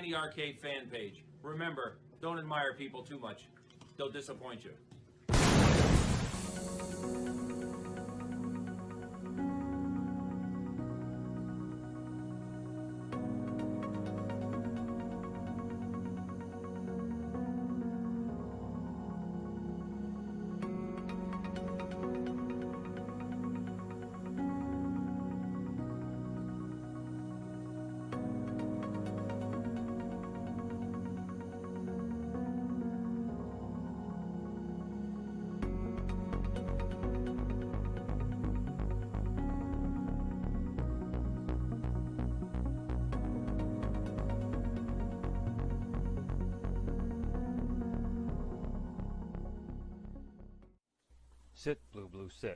Tiny Arcade fan page. Remember, don't admire people too much. They'll disappoint you. Sit, Blue Blue, sit.